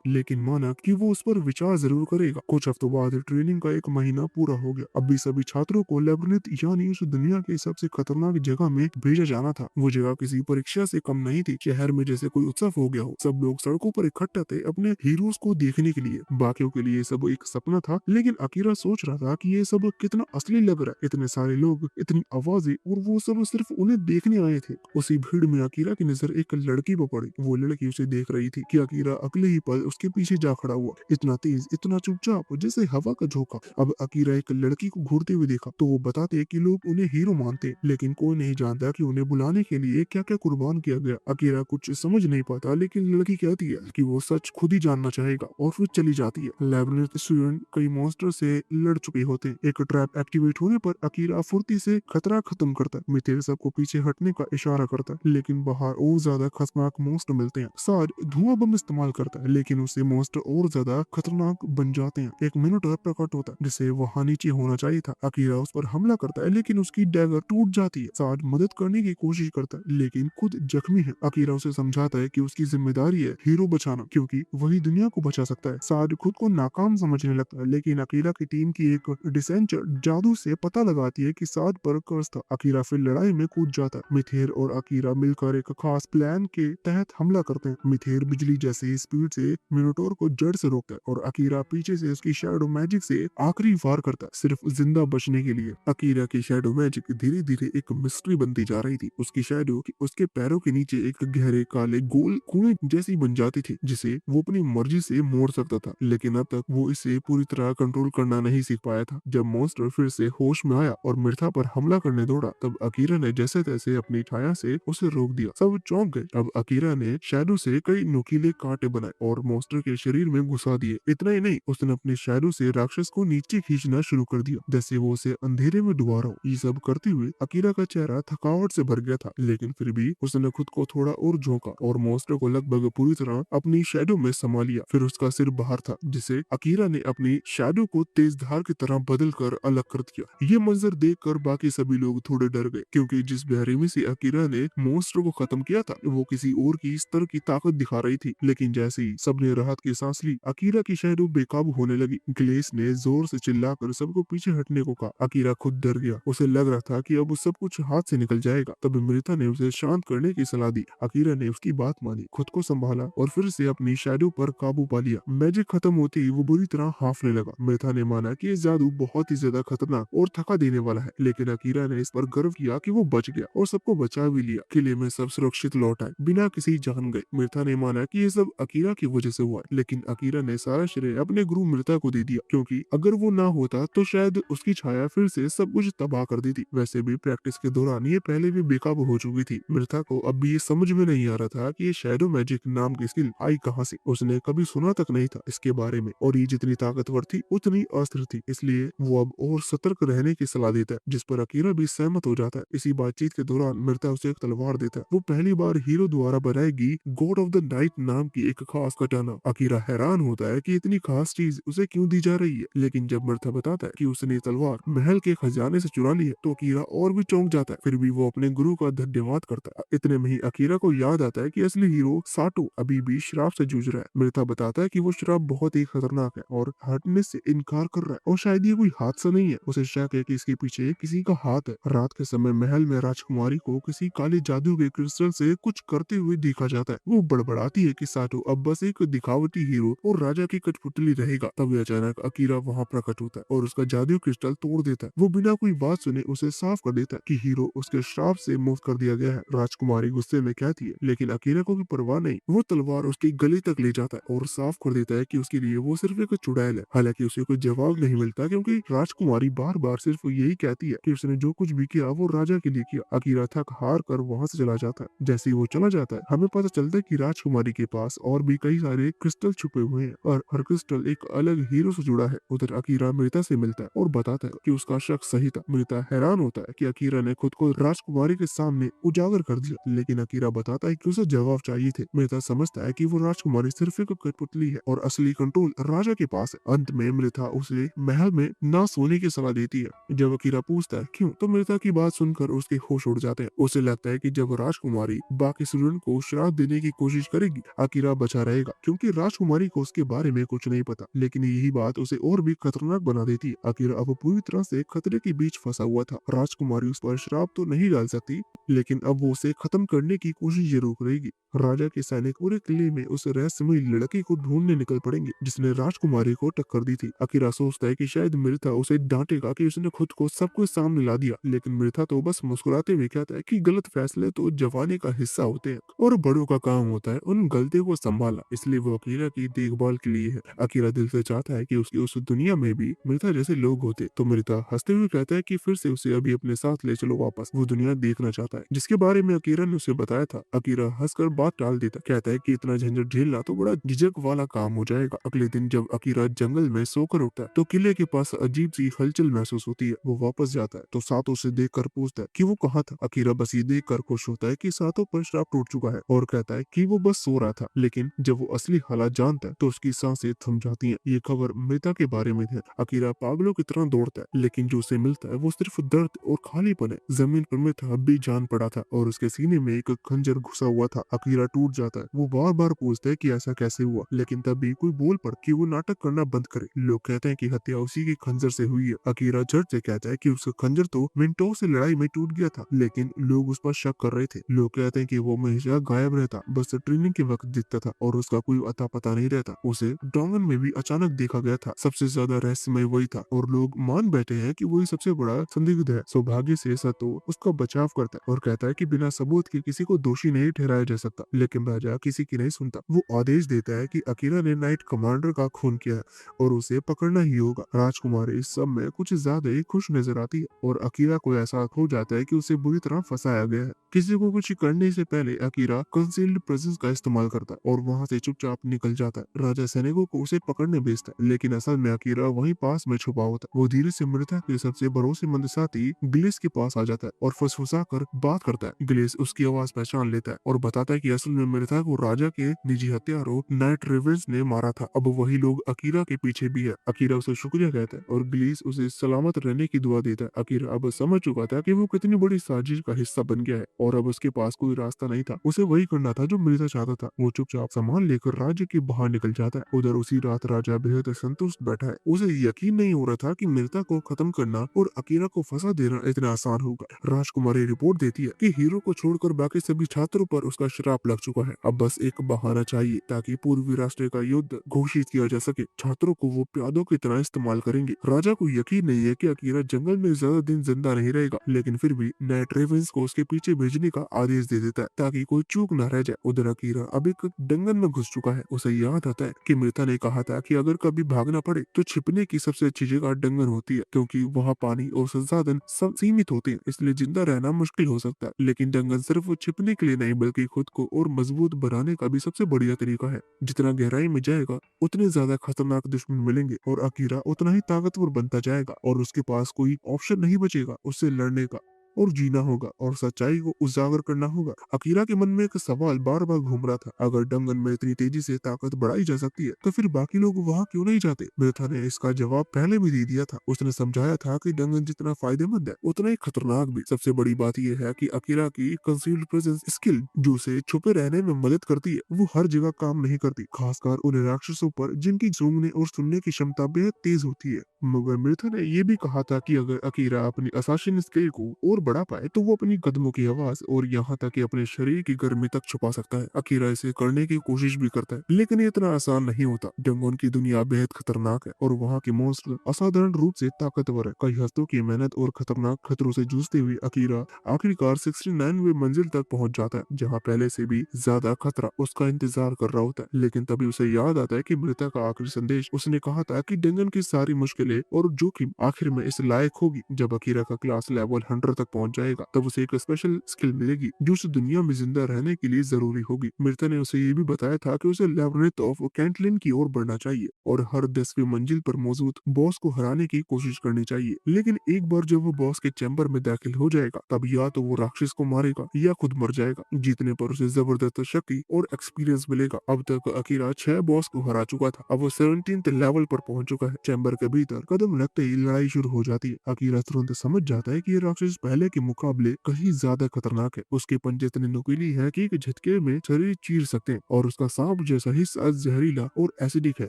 लेकिन माना कि वो उस पर विचार जरूर करेगा। कुछ हफ्तों बाद ट्रेनिंग का एक महीना पूरा हो गया। अभी सभी छात्रों को लेबोरेटरी यानी उस दुनिया के सबसे खतरनाक जगह में भेजा जाना था। वो जगह किसी परीक्षा से कम नहीं थी। शहर में जैसे कोई उत्सव हो गया हो। सब लोग सड़कों पर इकट्ठा थे अपने हीरोज को देखने के लिए। बाकियों के लिए सब एक सपना था, लेकिन अकीरा सोच रहा था कि ये सब कितना असली लग रहा है। इतने सारे लोग, इतनी आवाजें और वो सब सिर्फ उन्हें देखने आए थे। उसी भीड़ में अकीरा की नजर एक लड़की पर पड़ी। वो लड़की उसे देख रही थी कि अकीरा अगले ही पल उसके पीछे जा खड़ा हुआ। इतना तेज, इतना चुपचाप, जैसे हवा का झोंका। अब अकीरा एक लड़की को घूरते हुए देखा तो वो बताते कि लोग उन्हें हीरो मानते, लेकिन कोई नहीं जानता कि उन्हें बुलाने के लिए क्या क्या कुर्बान किया गया। अकीरा कुछ समझ नहीं पाता, लेकिन लड़की कहती है कि वो सच खुद ही जानना चाहेगा और फिर चली जाती है। लेबोरेटरी स्टूडेंट कई मॉन्स्टर से लड़ चुके होते हैं। एक ट्रैप एक्टिवेट होने पर अकीरा फुर्ती से खतरा खत्म करता है। मिथिल सबको पीछे हटने का इशारा करता है, लेकिन बाहर और ज्यादा खतरनाक मॉन्स्टर मिलते हैं। साज धुआं बम इस्तेमाल करता है, लेकिन उससे मॉन्स्टर और ज्यादा खतरनाक बन जाते हैं। एक मिनोटॉर प्रकट होता है जिसे वहां नीचे होना चाहिए था। अकीरा उस पर हमला करता है, लेकिन उसकी डैगर टूट जाती है। साज मदद करने की कोशिश करता है, लेकिन खुद जख्मी है। अकीरा उसे समझाता है कि उसकी जिम्मेदारी है हीरो बचाना, क्योंकि वही दुनिया को बचा सकता है। साज खुद को नाकाम समझने लगता है, लेकिन अकीरा की टीम की एक डिसेंचर जादू से पता लगाती है कि साज पर कर्ज था। अकीरा फिर लड़ाई में कूद जाता है। मिथेर और अकीरा मिलकर एक खास प्लान के तहत हमला करते हैं। मिथेर बिजली जैसी स्पीड से मिनोटोर को जड़ से रोकता है और अकीरा पीछे से उसकी शैडो मैजिक से आखिरी वार करता है, सिर्फ जिंदा बचने के लिए। अकीरा की शैडो मैजिक धीरे धीरे एक मिस्ट्री बनती जा रही थी। उसकी शैडो उसके पैरों के नीचे एक गहरे काले गोल कुएं जैसी बन जाती थी, जिसे वो अपनी मर्जी से मोड़ सकता था, लेकिन अब तक वो इसे पूरी तरह कंट्रोल करना नहीं सीख पाया था। जब मॉन्स्टर फिर से होश में आया और मिर्था पर हमला करने दौड़ा, तब अकीरा ने जैसे तैसे अपनी छाया से उसे रोक दिया। सब चौंक गए। अब अकीरा ने शैडो से कई नुकीले कांटे बनाए और मॉन्स्टर के शरीर में घुसा दिए। इतना ही नहीं, उसने अपने शैडो से राक्षस को नीचे खींचना शुरू कर दिया, जैसे वो उसे अंधेरे में डुबा रहा हो। ये सब करते हुए अकीरा का चेहरा थकावट से भर गया था, लेकिन फिर भी उसने खुद को थोड़ा और झोंका और मॉन्स्टर को लगभग पूरी तरह अपनी शैडो में समा लिया। फिर उसका सिर बाहर था, जिसे अकीरा ने अपनी शैडो को तेज धार की तरह बदल कर अलग कर दिया। ये मंजर देखकर बाकी सभी लोग थोड़े डर गए, क्योंकि जिस बेरहमी से अकीरा ने मॉन्स्टर को खत्म किया था, वो किसी और की स्तर की ताकत दिखा रही थी। लेकिन जैसे ही सबने राहत की सांस ली, अकीरा की शैडो बेकाबू होने लगी। ग्लेस ने जोर से चिल्लाकर सबको पीछे हटने को कहा। अकीरा खुद डर गया। उसे लग रहा था कि अब सब कुछ हाथ से निकल जाएगा। तब मृता ने उसे शांत करने की सलाह दी। अकीरा ने उसकी बात मानी, खुद को संभाला और फिर से अपनी शैडो पर काबू पा लिया। मैजिक खत्म होते ही वो बुरी तरह हाफने लगा। मृता ने माना कि ये जादू बहुत ही ज्यादा खतरनाक और थका देने वाला है, लेकिन अकीरा ने इस पर गर्व किया कि वो बच गया और सबको बचा भी लिया। किले में सब सुरक्षित लौट आए बिना किसी जान गए। मृता ने माना कि ये सब अकीरा की वजह से हुआ है, लेकिन अकीरा ने सारा श्रेय अपने गुरु मृता को दे दिया, क्योंकि अगर वो ना होता तो शायद उसकी छाया फिर से सब कुछ तबाह कर देती। वैसे भी प्रैक्टिस के दौरान ये पहले भी बेकाबू हो चुकी थी। मृता को अब भी ये समझ में नहीं आ रहा था कि ये शैडो मैजिक नाम की स्किल आई कहाँ से। उसने कभी सुना तक नहीं था इसके बारे में, और ये जितनी ताकतवर थी उतनी अस्थिर थी। इसलिए वो अब और सतर्क रहने की सलाह देता है, जिस पर अकीरा भी सहमत हो जाता है। इसी बातचीत के दौरान मृता उसे एक तलवार देता है। वो पहली बार हीरो द्वारा बनाएगी गॉड ऑफ द नाइट नाम की एक खास कटाना। अकीरा हैरान होता है कि इतनी खास चीज उसे क्यों दी जा रही है, लेकिन जब मृता बताता है कि उसने ये तलवार महल के खजाने से चुरा ली है, तो अकीरा और भी चौंक जाता है। फिर भी वो अपने गुरु का धन्यवाद करता है। इतने में ही अकीरा को याद आता है कि असली हीरो साटो अभी भी शराब से जूझ रहा है। मृता बताता है कि वो शराब बहुत ही खतरनाक है और हटने से इनकार कर रहा है, और शायद ये कोई हादसा नहीं है। उसे शक है कि इसके पीछे किसी का हाथ है। रात के समय महल में राजकुमारी को किसी काले जादू के क्रिस्टल से कुछ करते हुए देखा जाता है। वो बड़बड़ाती है कि साटो अब बस एक दिखावटी हीरो और राजा की कठपुतली रहेगा। तभी अचानक अकीरा वहाँ प्रकट होता है और उसका जादू क्रिस्टल तोड़ देता है। वो बिना कोई बात सुने उसे साफ कर देता है कि हीरो उसके श्राप से मुक्त कर दिया गया है। राजकुमारी गुस्से में कहती है, लेकिन अकीरा को भी परवाह नहीं। वो तलवार उसके गले तक ले जाता है और साफ कर देता है कि उसके लिए वो सिर्फ एक चुड़ैल है। हालांकि उसे कोई जवाब नहीं मिलता, क्योंकि राजकुमारी बार बार सिर्फ यही कहती है कि उसने जो कुछ भी किया वो राजा के लिए किया। अकीरा थक हार कर वहाँ से चला जाता है। जैसे ही वो चला जाता है, हमें पता चलता है कि राजकुमारी के पास और भी कई सारे क्रिस्टल छुपे हुए हैं और हर क्रिस्टल एक अलग हीरो से जुड़ा है। उधर अकीरा मिर्ता से मिलता है और बताता है कि उसका शक सही था। मिर्ता हैरान होता है कि अकीरा ने खुद को राजकुमारी के सामने उजागर कर दिया, लेकिन अकीरा बताता है कि उसे जवाब चाहिए थे। मिर्ता समझता है कि वो राजकुमारी सिर्फ एक कठपुतली है और असली कंट्रोल राजा के पास है। अंत में मिर्ता उसे महल में ना सोने की सलाह देती है। जब अकीरा पूछता है क्यों, तो मिर्ता की बात सुनकर उसके होश उड़ जाते हैं। उसे लगता है कि जब राजकुमारी बाकी स्टूडेंट को श्राप देने की कोशिश करेगी, अकीरा बचा रहेगा क्योंकि राजकुमारी को उसके बारे में कुछ नहीं पता। लेकिन यही बात उसे और भी खतरनाक बना देती है। अकीरा अब पूरी तरह से खतरे के बीच फंसा हुआ था। राजकुमारी उस पर श्राप तो नहीं डाल सकती, लेकिन अब वो उसे खत्म करने की कोशिश जरूर करेगी। राजा के सैनिक पूरे किले में उस रहस्यमयी लड़के को ढूंढने निकल पड़ेंगे जिसने राजकुमारी को टक्कर दी थी। अकीरा सोचता है कि शायद मिर्था उसे डांटेगा कि उसने खुद को सबके सामने ला दिया, लेकिन मिर्था तो बस मुस्कुराते हुए कहता है कि गलत फैसले तो जवानी का हिस्सा होते हैं और बड़ों का काम होता है उन गलतियों को संभालना, इसलिए वो अकीरा की देखभाल के लिए है। अकीरा दिल से चाहता है कि उसकी उस दुनिया में भी मिर्था जैसे लोग होते, तो मिर्था हंसते हुए कहता है कि फिर से उसे अभी अपने साथ ले चलो वापस, वो दुनिया देखना चाहता है जिसके बारे में अकीरा ने उसे बताया था। अकीरा हंसकर बात टाल देता, कहता है कि इतना झंझट झेलना तो बड़ा झिझक वाला काम हो जाएगा। अगले दिन जब अकीरा जंगल में सोकर उठता है तो किले के पास अजीब सी हलचल महसूस होती है। वो वापस जाता है तो सातो उसे देखकर पूछता है कि वो कहाँ था। अकीरा बस ये देखकर खुश होता है कि सातो पर श्राप टूट चुका है और कहता है कि वो बस सो रहा था, लेकिन जब वो असली हालात जानता है तो उसकी सांसें थम जाती हैं। ये खबर मृता के बारे में है। अकीरा पागलों की तरह दौड़ता है, लेकिन जो उसे मिलता है वो सिर्फ दर्द और खालीपन है। जमीन पर मृता अब भी जान पड़ा था और उसके सीने में एक खंजर घुसा हुआ था। अकीरा टूट जाता है। वो बार बार पूछता है कि ऐसा कैसे हुआ, लेकिन तभी कोई बोल पड़ कि वो नाटक करना बंद करे। लोग कहते हैं कि हत्या उसी के खंजर से हुई है। अकीरा झट से कहता है कि उसका खंजर तो मिनटों से लड़ाई में टूट गया था, लेकिन लोग उस पर शक कर रहे थे। लोग कहते हैं कि वो हमेशा गायब रहता, बस ट्रेनिंग के वक्त दिखता था और उसका कोई अता पता नहीं रहता। उसे डोंगन में भी अचानक देखा गया था। सबसे ज्यादा रहस्यमय वही था और लोग मान बैठे हैं कि वही सबसे बड़ा संदिग्ध है। सौभाग्य से सतो उसका बचाव करता है और कहता है कि बिना सबूत के किसी को दोषी नहीं ठहराया जा सकता, लेकिन राजा किसी की नहीं सुनता। वो आदेश देता है कि अकीरा ने नाइट कमांडर का खून किया है और उसे पकड़ना ही होगा। राजकुमारी इस सब में कुछ ज्यादा ही खुश नजर आती है और अकीरा को ऐसा हो जाता है कि उसे बुरी तरह फंसाया गया है। किसी को कुछ करने से पहले अकीरा कंसील्ड प्रेजेंस का इस्तेमाल करता है और वहां से चुपचाप निकल जाता है। राजा सैनिकों को उसे पकड़ने भेजता है, लेकिन असल में अकीरा वहीं पास में छुपा होता है। वो धीरे से मृता के सबसे भरोसेमंद साथी ग्लेस के पास आ जाता है और फुसफुसा कर बात करता है। ग्लेस उसकी आवाज पहचान लेता है और बताता है कि असल में मृता को राजा के निजी हत्यारों नाइट रेवेंस ने मारा था। अब वही लोग अकीरा के पीछे भी है। अकीरा उसे शुक्रिया कहता है और ग्लेस उसे सलामत रहने की दुआ देता है। अकीरा अब समझ चुका था कि वो कितनी बड़ी साजिश का हिस्सा बन गया है और अब उसके पास कोई रास्ता नहीं था। उसे वही करना था जो मृता चाहता था। वो चुपचाप सामान लेकर राज्य के बाहर निकल जाता है। उधर उसी रात राजा बेहद संतुष्ट बैठा है। उसे यकीन नहीं हो रहा था कि मृता को खत्म करना और अकीरा को फंसा देना इतना आसान होगा। राजकुमारी रिपोर्ट देती है कि हीरो को छोड़कर बाकी सभी छात्रों पर उसका श्राप लग चुका है। अब बस एक बहाना चाहिए ताकि पूर्वी राष्ट्र का युद्ध घोषित किया जा सके। छात्रों को वो प्यादों की तरह इस्तेमाल करेंगे। राजा को यकीन नहीं है कि अकीरा जंगल में ज्यादा दिन जिंदा नहीं रहेगा, लेकिन फिर भी नाइट रेवेंस को उसके पीछे भेजने का आदेश दे देता है ताकि कोई चूक न रह जाए। उधर अकीरा अब एक डंगन में घुस चुका है। उसे याद आता है कि मृता ने कहा था कि अगर कभी भागना पड़े तो छिपने की सबसे अच्छी जगह डंगन होती है, क्योंकि वहाँ पानी और संसाधन सब सीमित होते हैं, इसलिए जिंदा रहना मुश्किल हो सकता है। लेकिन डंगन सिर्फ छिपने के लिए नहीं बल्कि खुद को और मजबूत बनाने का भी सबसे बढ़िया तरीका है। जितना गहराई में जाएगा उतने ज्यादा खतरनाक दुश्मन मिलेंगे और अकीरा उतना ही ताकतवर बनता जाएगा और उसके पास कोई ऑप्शन नहीं बचेगा उससे लड़ने का और जीना होगा और सच्चाई को उजागर करना होगा। अकीरा के मन में एक सवाल बार बार घूम रहा था, अगर डंगन में इतनी तेजी से ताकत बढ़ाई जा सकती है तो फिर बाकी लोग वहाँ क्यों नहीं जाते। मृथा ने इसका जवाब पहले भी दे दिया था। उसने समझाया था कि डंगन जितना फायदेमंद है उतना ही खतरनाक भी। सबसे बड़ी बात यह है कि अकीरा की कंसील्ड प्रेजेंस स्किल जो उसे छुपे रहने में मदद करती है वो हर जगह काम नहीं करती, खासकर उन राक्षसों पर जिनकी सूंघने और सुनने की क्षमता बेहद तेज होती है। मगर मृथा ने यह भी कहा था कि अगर अकीरा अपनी असासिन स्किल को और बढ़ा पाए तो वो अपनी कदमों की आवाज और यहाँ तक कि अपने शरीर की गर्मी तक छुपा सकता है। अकीरा इसे करने की कोशिश भी करता है, लेकिन ये इतना आसान नहीं होता। डंगोन की दुनिया बेहद खतरनाक है और वहाँ के मॉन्स्टर असाधारण रूप से ताकतवर है। कई हफ्तों की मेहनत और खतरनाक खतरों से जूझते हुए अकीरा आखिरकार 69वीं मंजिल तक पहुंच जाता है, जहाँ पहले से भी ज्यादा खतरा उसका इंतजार कर रहा होता है। लेकिन तभी उसे याद आता है कि मृता का आखिरी संदेश उसने कहा था कि डंगन की सारी मुश्किलें और जोखिम आखिर में इस लायक होगी। जब अकीरा का क्लास लेवल 100 तक पहुंच जाएगा तब उसे एक स्पेशल स्किल मिलेगी जो उसे दुनिया में जिंदा रहने के लिए जरूरी होगी। मिर्ता ने उसे ये भी बताया था कि उसे लेबोरेट ऑफ कैंटलिन की ओर बढ़ना चाहिए और हर 10वीं मंजिल पर मौजूद बॉस को हराने की कोशिश करनी चाहिए। लेकिन एक बार जब वो बॉस के चैम्बर में दाखिल हो जाएगा तब या तो वो राक्षस को मारेगा या खुद मर जाएगा। जीतने पर उसे जबरदस्त शक्ति और एक्सपीरियंस मिलेगा। अब तक अकीरा 6 बॉस को हरा चुका था, अब वो 17th लेवल पर पहुंच चुका है। चैम्बर के भीतर कदम रखते ही लड़ाई शुरू हो जाती है। अकीरा तुरंत समझ जाता है कि ये राक्षस पहले के मुकाबले कहीं ज्यादा खतरनाक है। उसके पंजे इतने नुकीली है कि एक झटके में शरीर चीर सकते हैं और उसका सांप जैसा हिस्सा जहरीला और एसिडिक है।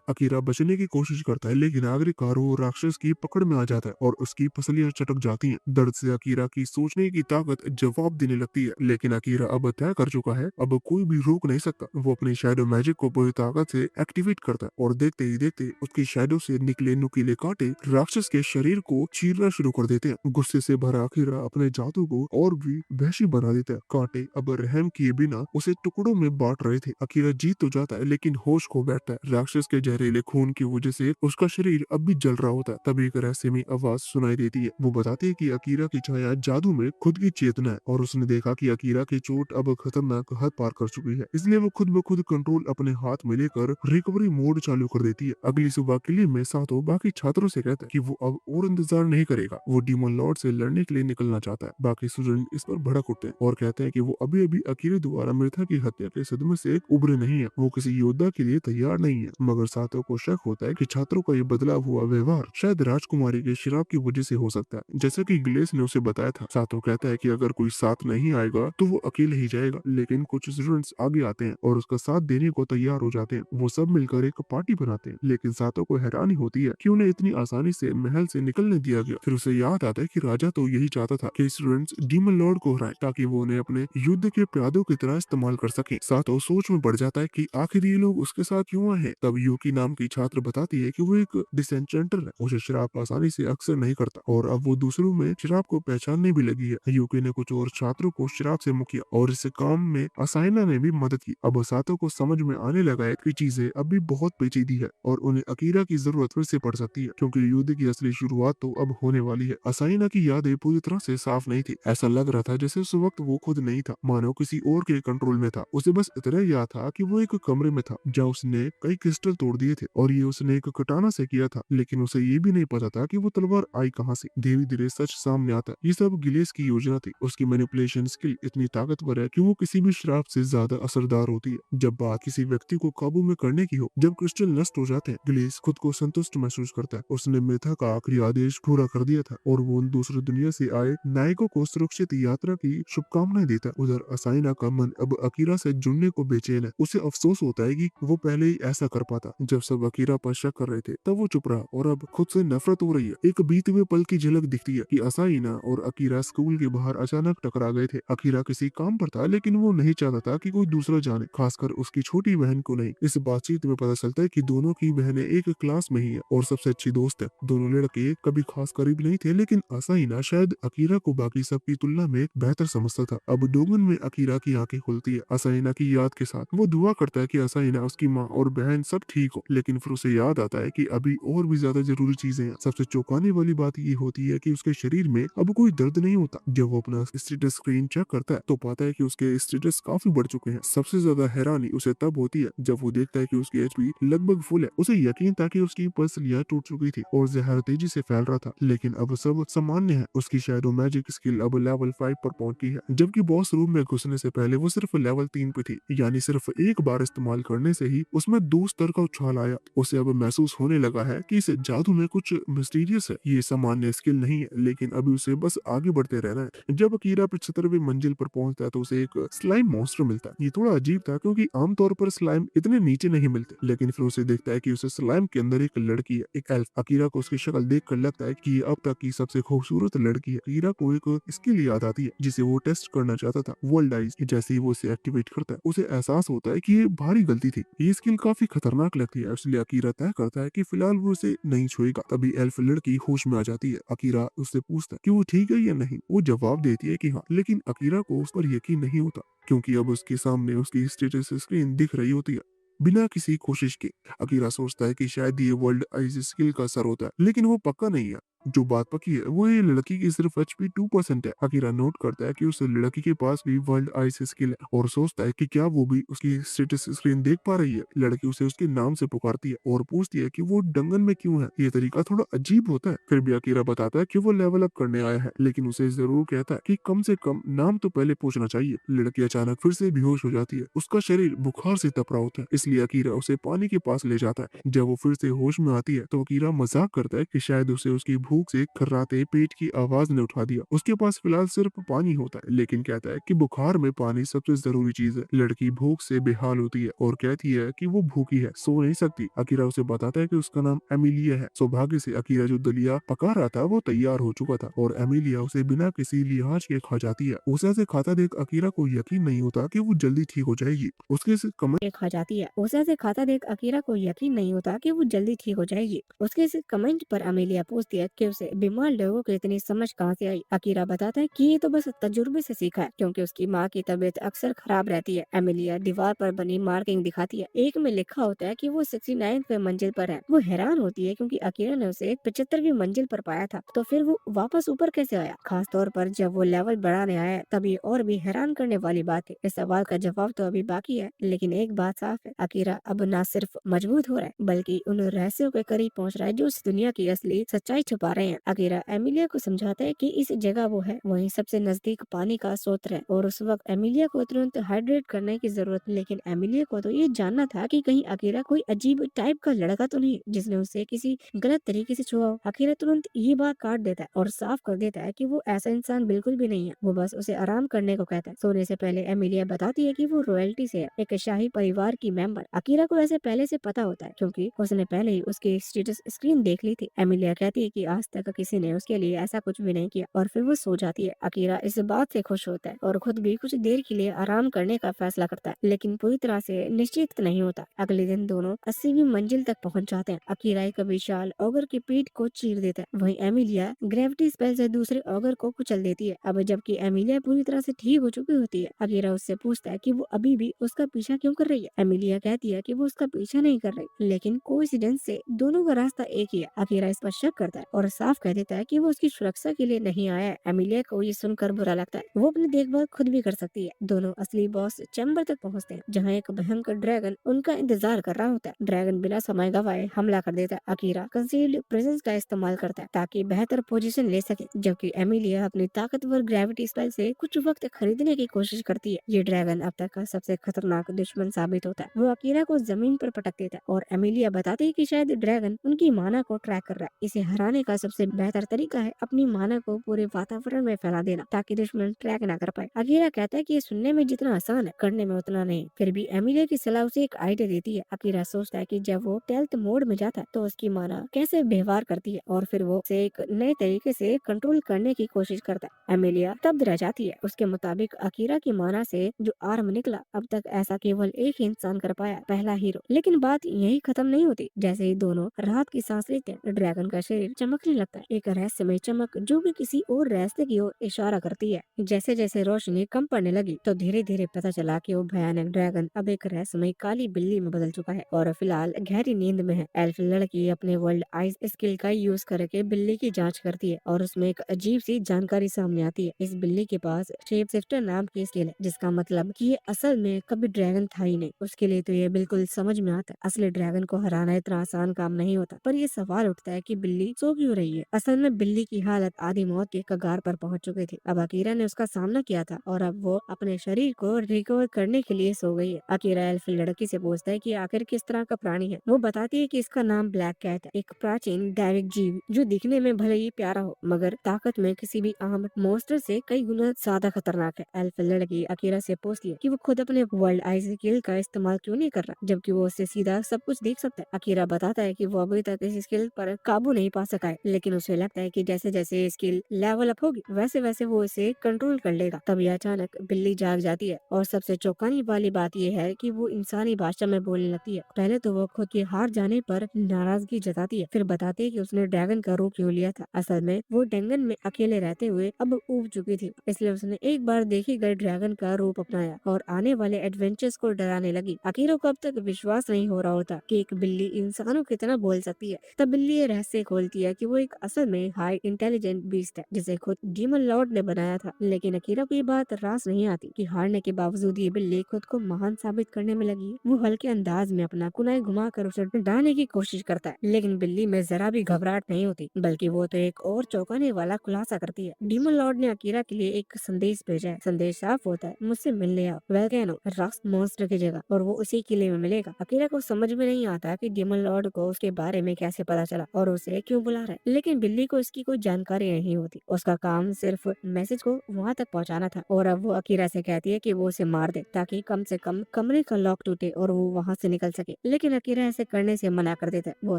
अकीरा बचने की कोशिश करता है लेकिन आखिरकार वो राक्षस की पकड़ में आ जाता है और उसकी पसलियां चटक जाती हैं। दर्द से अकीरा की सोचने की ताकत जवाब देने लगती है, लेकिन अकीरा अब तय कर चुका है, अब कोई भी रोक नहीं सकता। वो अपनी शैडो मैजिक को पूरी ताकत से एक्टिवेट करता है और देखते ही देखते उसकी शैडो से निकले नुकीले कांटे राक्षस के शरीर को चीरना शुरू कर देते हैं। गुस्से से भरा अकीरा अपने जादू को और भी वहशी बना देता है। कांटे अब रहम किए बिना उसे टुकड़ों में बांट रहे थे। अकीरा जीत तो जाता है लेकिन होश खो बैठता है। राक्षस के जहरीले खून की वजह से उसका शरीर अब भी जल रहा होता है। तभी एक रहस्यमयी आवाज सुनाई देती है। वो बताती है कि अकीरा की छाया जादू में खुद की चेतना है और उसने देखा कि अकीरा की चोट अब खतरनाक हद पार कर चुकी है, इसलिए वो खुद ब खुद कंट्रोल अपने हाथ में लेकर रिकवरी मोड चालू कर देती है। अगली सुबह के लिए में सातो बाकी छात्रों से कहता है कि वो अब और इंतजार नहीं करेगा, वो डीमन लॉर्ड से लड़ने के लिए निकलना चाहता है। बाकी स्टूडेंट इस पर भड़क उठते हैं और कहते हैं कि वो अभी अभी अकीरे द्वारा मिर्था की हत्या के सदमे से उभरे नहीं है, वो किसी योद्धा के लिए तैयार नहीं है। मगर सातो को शक होता है कि छात्रों का ये बदला हुआ व्यवहार शायद राजकुमारी के शराब की वजह से हो सकता है, जैसा कि ग्लेस ने उसे बताया था। सातो कहता है कि अगर कोई साथ नहीं आएगा तो वो अकेले ही जाएगा, लेकिन कुछ स्टूडेंट्स आगे आते हैं और उसका साथ देने को तैयार हो जाते हैं। वो सब मिलकर एक पार्टी बनाते हैं, लेकिन सातो को हैरानी होती है कि उन्हें इतनी आसानी से महल से निकलने दिया गया। फिर उसे याद आता है कि राजा तो यही चाहता था कि स्टूडेंट्स डीमन लॉर्ड को हराएं ताकि वो उन्हें अपने युद्ध के प्यादों की तरह इस्तेमाल कर सके। सातो सोच में पड़ जाता है कि आखिर ये लोग उसके साथ क्यों आए हैं। तब यूकी नाम की छात्र बताती है कि वो एक डिसेंचेंटर है, उसे शराब आसानी से अक्सर नहीं करता और अब वो दूसरों में शराब को पहचानने भी लगी है। यूकी ने कुछ और छात्रों को शराब से मुक्त किया और इस काम में असाइना ने भी मदद की। अब सातो को समझ में आने लगा है कि चीजें अभी बहुत पेचीदी है और उन्हें अकीरा की जरूरत फिर से पड़ सकती है, क्योंकि युद्ध की असली शुरुआत तो अब होने वाली है। असाइना की यादें पूरी तरह से साफ नहीं थी, ऐसा लग रहा था जैसे उस वक्त वो खुद नहीं था, मानो किसी और के कंट्रोल में था। उसे बस इतना याद था कि वो एक कमरे में था जहाँ उसने कई क्रिस्टल तोड़ दिए थे और ये उसने एक कटाना से किया था, लेकिन उसे ये भी नहीं पता था कि वो तलवार आई कहाँ से। धीरे धीरे सच सामने आता है, ये सब गिलेस की योजना थी। उसकी मैनिपुलेशन स्किल इतनी ताकतवर है कि वो किसी भी शराब से ज्यादा असरदार होती है। जब बात किसी व्यक्ति को काबू में करने की हो, जब क्रिस्टल नष्ट हो जाते हैं, गिलेस खुद को संतुष्ट महसूस करता है। उसने मिर्था का आखिरी आदेश पूरा कर दिया था और वो उन दूसरी दुनिया से आए नायकों को सुरक्षित यात्रा की शुभकामनाएं देता है। उधर असाइना का मन अब अकीरा से जुड़ने को बेचैन है। उसे अफसोस होता है कि वो पहले ही ऐसा कर पाता। जब सब अकीरा पर शक कर रहे थे तब वो चुप रहा और अब खुद से नफरत हो रही है। एक बीते हुए पल की झलक दिखती है कि असाइना और अकीरा स्कूल के बाहर अचानक टकरा गए थे। अकीरा किसी काम पर था लेकिन वो नहीं चाहता था कि कोई दूसरा जाने, खासकर उसकी छोटी बहन को नहीं। इस बातचीत में पता चलता है कि दोनों की बहनें एक क्लास में ही है और सबसे अच्छी दोस्त है। दोनों लड़के कभी खास करीब नहीं थे, लेकिन असाइना शायद अकीरा को बाकी सब की तुलना में बेहतर समझता था। अब डोगन में अकीरा की आंखें खुलती है असाइना की याद के साथ। वो दुआ करता है कि असाइना, उसकी माँ और बहन सब ठीक हो, लेकिन फिर उसे याद आता है कि अभी और भी ज्यादा जरूरी चीजें हैं। सबसे चौंकाने वाली बात ये होती है कि उसके शरीर में अब कोई दर्द नहीं होता। जब वो अपना स्टेटस स्क्रीन चेक करता है तो पाता है कि उसके स्टेटस काफी बढ़ चुके हैं। सबसे ज्यादा हैरानी उसे तब होती है जब वो देखता है कि उसकी एचपी लगभग फुल है। उसे यकीन था कि उसकी पसलियां टूट चुकी थी और जहर तेजी से फैल रहा था, लेकिन अब सब सामान्य है। उसकी शैडो मैजिक स्किल अब लेवल 5 पर पहुंची है, जबकि बॉस रूम में घुसने से पहले वो सिर्फ लेवल 3 पे थी। यानी सिर्फ एक बार इस्तेमाल करने से ही उसमें 2 स्तर का उछाल आया। उसे अब महसूस होने लगा है कि इस जादू में कुछ मिस्टीरियस है। ये सामान्य स्किल नहीं है, लेकिन अभी उसे बस आगे बढ़ते रहना है। जब अकीरा 75वीं मंजिल पर पहुंचता है तो उसे एक स्लाइम मॉन्स्टर मिलता है। ये थोड़ा अजीब था क्योंकि आमतौर पर स्लाइम इतने नीचे नहीं मिलते, लेकिन फिर उसे देखता है कि उसे स्लाइम के अंदर एक लड़की है, एक एल्फ। अकीरा को उसकी शक्ल देखकर लगता है कि ये अब तक की सबसे खूबसूरत लड़की है। अकीरा को एक स्किल याद आती है जिसे वो टेस्ट करना चाहता था, वर्ल्ड आइज। जैसे ही वो इसे एक्टिवेट करता है उसे एहसास होता है कि ये भारी गलती थी। ये स्किल काफी खतरनाक लगती है, इसलिए अकीरा तय करता है कि फिलहाल वो उसे नहीं छुएगा। तभी एल्फ लड़की होश में आ जाती है। अकीरा उससे पूछता है कि वो ठीक है या नहीं। वो जवाब देती है कि हाँ, लेकिन अकीरा को उस पर यकीन नहीं होता क्योंकि अब उसके सामने उसकी स्टेटस स्क्रीन दिख रही होती है बिना किसी कोशिश के। अकीरा सोचता है कि शायद ये वर्ल्ड आइज स्किल का असर होता है, लेकिन वो पक्का नहीं है। जो बात पकी है वो ये लड़की की सिर्फ एचपी 2% है। अकीरा नोट करता है कि उस लड़की के पास भी वर्ल्ड आइस स्किल है और सोचता है कि क्या वो भी उसकी स्टेटस स्क्रीन देख पा रही है। लड़की उसे उसके नाम से पुकारती है और पूछती है कि वो डंगन में क्यों है। ये तरीका थोड़ा अजीब होता है। फिर भी अकीरा बताता है कि वो लेवल अप करने आया है, लेकिन उसे जरूर कहता है कि कम से कम नाम तो पहले पूछना चाहिए। लड़की अचानक फिर से बेहोश हो जाती है। उसका शरीर बुखार से तप रहा होता है, इसलिए अकीरा उसे पानी के पास ले जाता है। जब वो फिर से होश में आती है तो अकीरा मजाक करता है कि शायद उसे उसकी भूख से खर्राते पेट की आवाज ने उठा दिया। उसके पास फिलहाल सिर्फ पानी होता है, लेकिन कहता है कि बुखार में पानी सबसे जरूरी चीज है। लड़की भूख से बेहाल होती है और कहती है कि वो भूखी है, सो नहीं सकती। अकीरा उसे बताता है कि उसका नाम एमिलिया है। सौभाग्य से अकीरा जो दलिया पका रहा था वो तैयार हो चुका था और एमिलिया उसे बिना किसी लिहाज के खा जाती है। उसे ऐसे खाता देख अकीरा को यकीन नहीं होता कि वो जल्दी ठीक हो जाएगी। उसके इस कमेंट खा जाती है। उसे ऐसे खाता देख अकीरा को यकीन नहीं होता कि वो जल्दी ठीक हो जाएगी। उसके इस कमेंट पर अमेलिया पूछती है कि उसे बीमार लोगों को इतनी समझ कहाँ से आई। अकीरा बताता है कि ये तो बस तजुर्बे से सीखा है, क्योंकि उसकी माँ की तबीयत अक्सर खराब रहती है। अमेलिया दीवार पर बनी मार्किंग दिखाती है। एक में लिखा होता है कि वो 69वीं मंजिल पर है। वो हैरान होती है क्योंकि अकीरा ने उसे 75वीं मंजिल पर पाया था, तो फिर वो वापस ऊपर कैसे आया। खास तौर पर जब वो लेवल बढ़ाने आया, तब ये और भी हैरान करने वाली बात है। इस सवाल का जवाब तो अभी बाकी है, लेकिन एक बात साफ है, अकीरा अब न सिर्फ मजबूत हो रहा है, बल्कि उन रहस्यों के करीब पहुंच रहा है जो इस दुनिया की असली सच्चाई छुपा रहे हैं। अकीरा एमिलिया को समझाता है कि इस जगह वो है वहीं सबसे नजदीक पानी का स्रोत है, और उस वक्त एमिलिया को तुरंत हाइड्रेट करने की जरूरत है। लेकिन एमिलिया को तो ये जानना था कि कहीं अकीरा कोई अजीब टाइप का लड़का तो नहीं जिसने उसे किसी गलत तरीके से छुआ हो। अकीरा तुरंत ये बात काट देता है और साफ कर देता है कि वो ऐसा इंसान बिल्कुल भी नहीं है। वो बस उसे आराम करने को कहता है। सोने से पहले एमिलिया बताती है कि वो रॉयल्टी से है, एक शाही परिवार की मेंबर। अकीरा को ऐसे पहले से पता होता है क्योंकि उसने पहले ही उसकी स्टेटस स्क्रीन देख ली थी। एमिलिया कहती है कि आज तक किसी ने उसके लिए ऐसा कुछ भी नहीं किया, और फिर वो सो जाती है। अकीरा इस बात से खुश होता है और खुद भी कुछ देर के लिए आराम करने का फैसला करता है, लेकिन पूरी तरह से निश्चित नहीं होता। अगले दिन दोनों 80वीं मंजिल तक पहुंच जाते हैं। अकीरा एक विशाल ऑगर की पीठ को चीर देता है, वहीं एमिलिया ग्रेविटी स्पेल से दूसरे ऑगर को कुचल देती है। अब जबकि एमिलिया पूरी तरह से ठीक हो चुकी होती है, अकीरा उससे पूछता है कि वो अभी भी उसका पीछा क्यों कर रही है। एमिलिया कहती है कि वो उसका पीछा नहीं कर रही, लेकिन कोइंसिडेंस से दोनों का रास्ता एक ही है। अकीरा इस पर शक करता है और साफ कह देता है कि वो उसकी सुरक्षा के लिए नहीं आया है। एमिलिया को ये सुनकर बुरा लगता है। वो अपनी देखभाल खुद भी कर सकती है। दोनों असली बॉस चैम्बर तक पहुंचते हैं, जहाँ एक भयंकर ड्रैगन उनका इंतजार कर रहा होता है। ड्रैगन बिना समय गवाए हमला कर देता है। अकीरा कंसील्ड प्रेजेंस का इस्तेमाल करता है ताकि बेहतर पोजीशन ले सके, जबकि एमिलिया अपनी ताकतवर ग्रेविटी स्पेल से कुछ वक्त खरीदने की कोशिश करती है। ये ड्रैगन अब तक का सबसे खतरनाक दुश्मन साबित होता है। वो अकीरा को जमीन पर पटक देता है और एमिलिया बताती है कि शायद ड्रैगन उनकी माना को ट्रैक कर रहा है। इसे हराने का सबसे बेहतर तरीका है अपनी माना को पूरे वातावरण में फैला देना, ताकि दुश्मन ट्रैक ना कर पाए। अकीरा कहता है कि ये सुनने में जितना आसान है, करने में उतना नहीं। फिर भी एमिलिया की सलाह उसे एक आइडिया देती है। अकीरा सोचता है कि जब वो टेल्थ मोड में जाता है तो उसकी माना कैसे व्यवहार करती है, और फिर वो उसे एक नए तरीके से कंट्रोल करने की कोशिश करता है। एमिलिया तब्द रह जाती है। उसके मुताबिक अकीरा की माना से जो आर्म निकला, अब तक ऐसा केवल एक ही इंसान कर पाया, पहला हीरो। लेकिन बात यही खत्म नहीं होती। जैसे ही दोनों राहत की सांस लेते हैं, ड्रैगन का शरीर चमकने लगता है, एक रहस्यमय चमक जो कि किसी और रास्ते की ओर इशारा करती है। जैसे जैसे रोशनी कम पड़ने लगी, तो धीरे धीरे पता चला कि वो भयानक ड्रैगन अब एक रहस्यमय काली बिल्ली में बदल चुका है और फिलहाल गहरी नींद में है। एल्फ लड़की अपने वर्ल्ड आइज स्किल का यूज करके बिल्ली की जांच करती है और उसमें एक अजीब सी जानकारी सामने आती है। इस बिल्ली के पास शेप शिफ्टर नाम की स्किल है, जिसका मतलब कि ये असल में कभी ड्रैगन था ही नहीं। उसके लिए तो ये बिल्कुल समझ में आता है, असली ड्रैगन को हराना इतना आसान काम नहीं होता। पर ये सवाल उठता है कि बिल्ली सो क्यों रही है। असल में बिल्ली की हालत आधी मौत के कगार पर पहुंच चुकी थी। अब अकीरा ने उसका सामना किया था और अब वो अपने शरीर को रिकवर करने के लिए सो गई है। अकीरा एल्फ लड़की से पूछता है कि आखिर किस तरह का प्राणी है। वो बताती है कि इसका नाम ब्लैक कैट है, एक प्राचीन दैविक जीव जो दिखने में भले ही प्यारा हो, मगर ताकत में किसी भी आम मॉन्स्टर से कई गुना ज्यादा खतरनाक है। एल्फ लड़की अकीरा से पूछती है कि वो खुद अपने वर्ल्ड आइज स्किल का इस्तेमाल क्यों नहीं कर रहा, जबकि वो उससे सीधा सब कुछ देख सकता है। अकीरा बताता है कि वो अभी तक इस स्किल पर काबू नहीं पा सका है, लेकिन उसे लगता है कि जैसे जैसे स्किल लेवल अप होगी, वैसे वैसे वो इसे कंट्रोल कर लेगा। तभी अचानक बिल्ली जाग जाती है और सबसे चौंकाने वाली बात यह है कि वो इंसानी भाषा में बोलने लगती है। पहले तो वो खुद के हार जाने पर नाराजगी जताती है, फिर बताती है कि उसने ड्रैगन का रूप क्यों लिया था। असल में वो डेंगन में अकेले रहते हुए अब ऊब चुकी थी, इसलिए उसने एक बार देखी गए ड्रैगन का रूप अपनाया और आने वाले एडवेंचर्स को डराने लगी। अकीरो को अब तक विश्वास नहीं हो रहा होता कि एक बिल्ली इंसानों की तरह बोल सकती है। तब बिल्ली ये रहस्य खोलती है कि वो वो एक असल में हाई इंटेलिजेंट बीस्ट है जिसे खुद डीमन लॉर्ड ने बनाया था। लेकिन अकीरा को ये बात रास नहीं आती कि हारने के बावजूद ये बिल्ली खुद को महान साबित करने में लगी है। वो हल्के अंदाज में अपना कुनाई घुमाकर उसे डालने की कोशिश करता है, लेकिन बिल्ली में जरा भी घबराहट नहीं होती, बल्कि वो तो एक और चौंकाने वाला खुलासा करती है। डीमन लॉर्ड ने अकीरा के लिए एक संदेश भेजा है। संदेश साफ होता है, मुझसे मिलने आओ, वोल्केनो रॉक्स मॉन्स्टर की जगह, और वो उसी किले में मिलेगा। अकीरा को समझ में नहीं आता कि डीमन लॉर्ड को उसके बारे में कैसे पता चला और उसे क्यों बुला रहा है, लेकिन बिल्ली को इसकी कोई जानकारी नहीं होती। उसका काम सिर्फ मैसेज को वहां तक पहुंचाना था, और अब वो अकीरा से कहती है कि वो उसे मार दे ताकि कम से कम कमरे का लॉक टूटे और वो वहां से निकल सके। लेकिन अकीरा ऐसे करने से मना कर देता है। वो